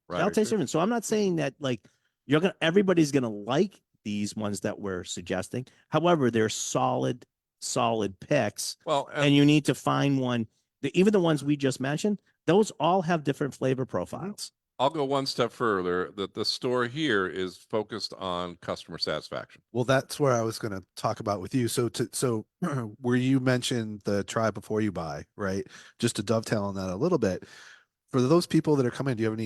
They all Right. taste different. So I'm not saying that like everybody's gonna like these ones that we're suggesting. However, they're solid picks, Well, and you need to find one. Even the ones we just mentioned, those all have different flavor profiles. I'll go one step further. That the store here is focused on customer satisfaction. Well, that's where I was going to talk about with you. So where you mentioned the try before you buy, right? Just to dovetail on that a little bit, for those people that are coming, do you have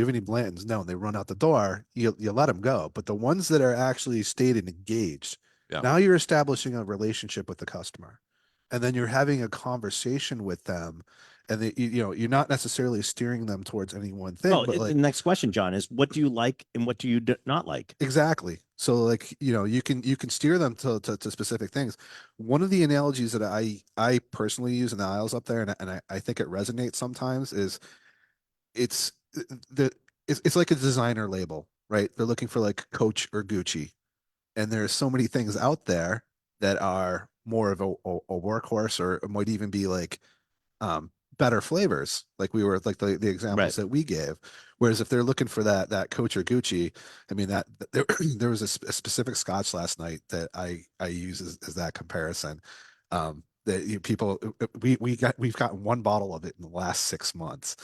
any Blantons? No, and they run out the door. You let them go. But the ones that are actually stayed and engaged, Yeah. now you're establishing a relationship with the customer, and then you're having a conversation with them, and you're not necessarily steering them towards any one thing. Oh, but the next question, John, is what do you like and what do you not like? Exactly. So like, you can steer them to specific things. One of the analogies that I personally use in the aisles up there, and I think it resonates sometimes, is it's it's like a designer label, right? They're looking for like Coach or Gucci. And there's so many things out there that are more of a workhorse, or it might even be like better flavors, like we were like the examples Right. that we gave. Whereas if they're looking for that Coach or Gucci, I mean that there was a specific Scotch last night that I use as that comparison. That people we've gotten one bottle of it in the last 6 months,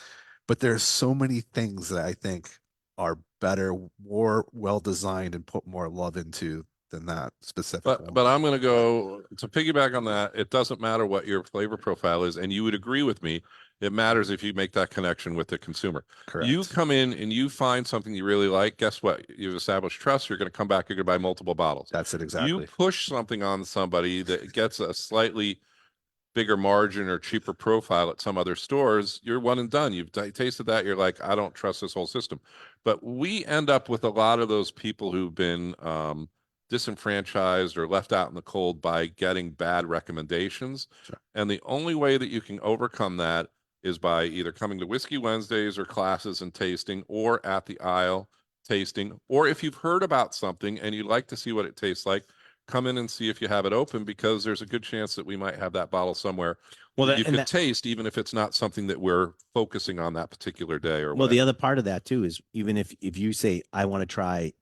but there's so many things that I think are better, more well designed, and put more love into than that specific But one. I'm going to go to piggyback on that. It doesn't matter what your flavor profile is, and you would agree with me. It matters if you make that connection with the consumer. Correct. You come in and you find something you really like. Guess what? You've established trust. You're going to come back. You're going to buy multiple bottles. That's it exactly. You push something on somebody that gets a slightly bigger margin or cheaper profile at some other stores, you're one and done. You've tasted that. You're like, I don't trust this whole system. But we end up with a lot of those people who've been disenfranchised or left out in the cold by getting bad recommendations. Sure. And the only way that you can overcome that is by either coming to Whiskey Wednesdays or classes and tasting, or at the aisle tasting, or if you've heard about something and you'd like to see what it tastes like, come in and see if you have it open, because there's a good chance that we might have that bottle somewhere Well, you could taste, even if it's not something that we're focusing on that particular day or well, the whatever. other part of that too is even if you say I want to try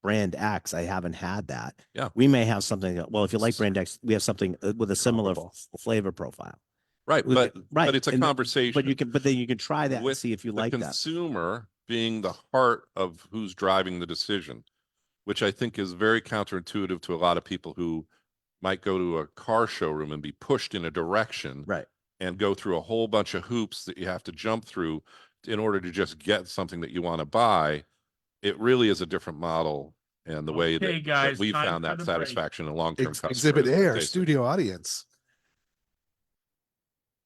brand X, I haven't had that. Yeah. We may have something. Well, if you like brand X, we have something with a similar flavor profile. Right, Right. but it's a And- conversation. But then you can try that and with see if you the like that. consumer being the heart of who's driving the decision, which I think is very counterintuitive to a lot of people who might go to a car showroom and be pushed in a direction, Right. and go through a whole bunch of hoops that you have to jump through in order to just get something that you want to buy. It really is a different model, and the way Okay, that guys, we time found for that the break. satisfaction in long-term Exhibit A, our tasting. studio audience.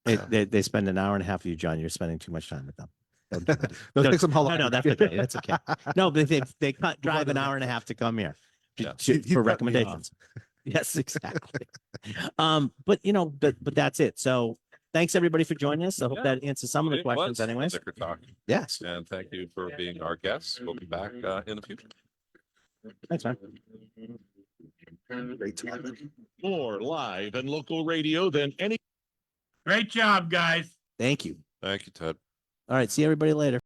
They spend an hour and a half with you, John. You're spending too much time with them. Don't do that. No, No, take some help. no, that's okay. That's okay. No, but they drive an hour and a half to come here Yeah. You cut me for off. recommendations. Yes, exactly. But but that's it. So thanks everybody for joining us. I hope Yeah. that answers some of the It questions was anyways. Liquor Talk. Yes. And thank you for being our guests. We'll be back in the future. Thanks, man. More live and local radio than any. Great job, guys. Thank you. Thank you, Ted. All right. See everybody later.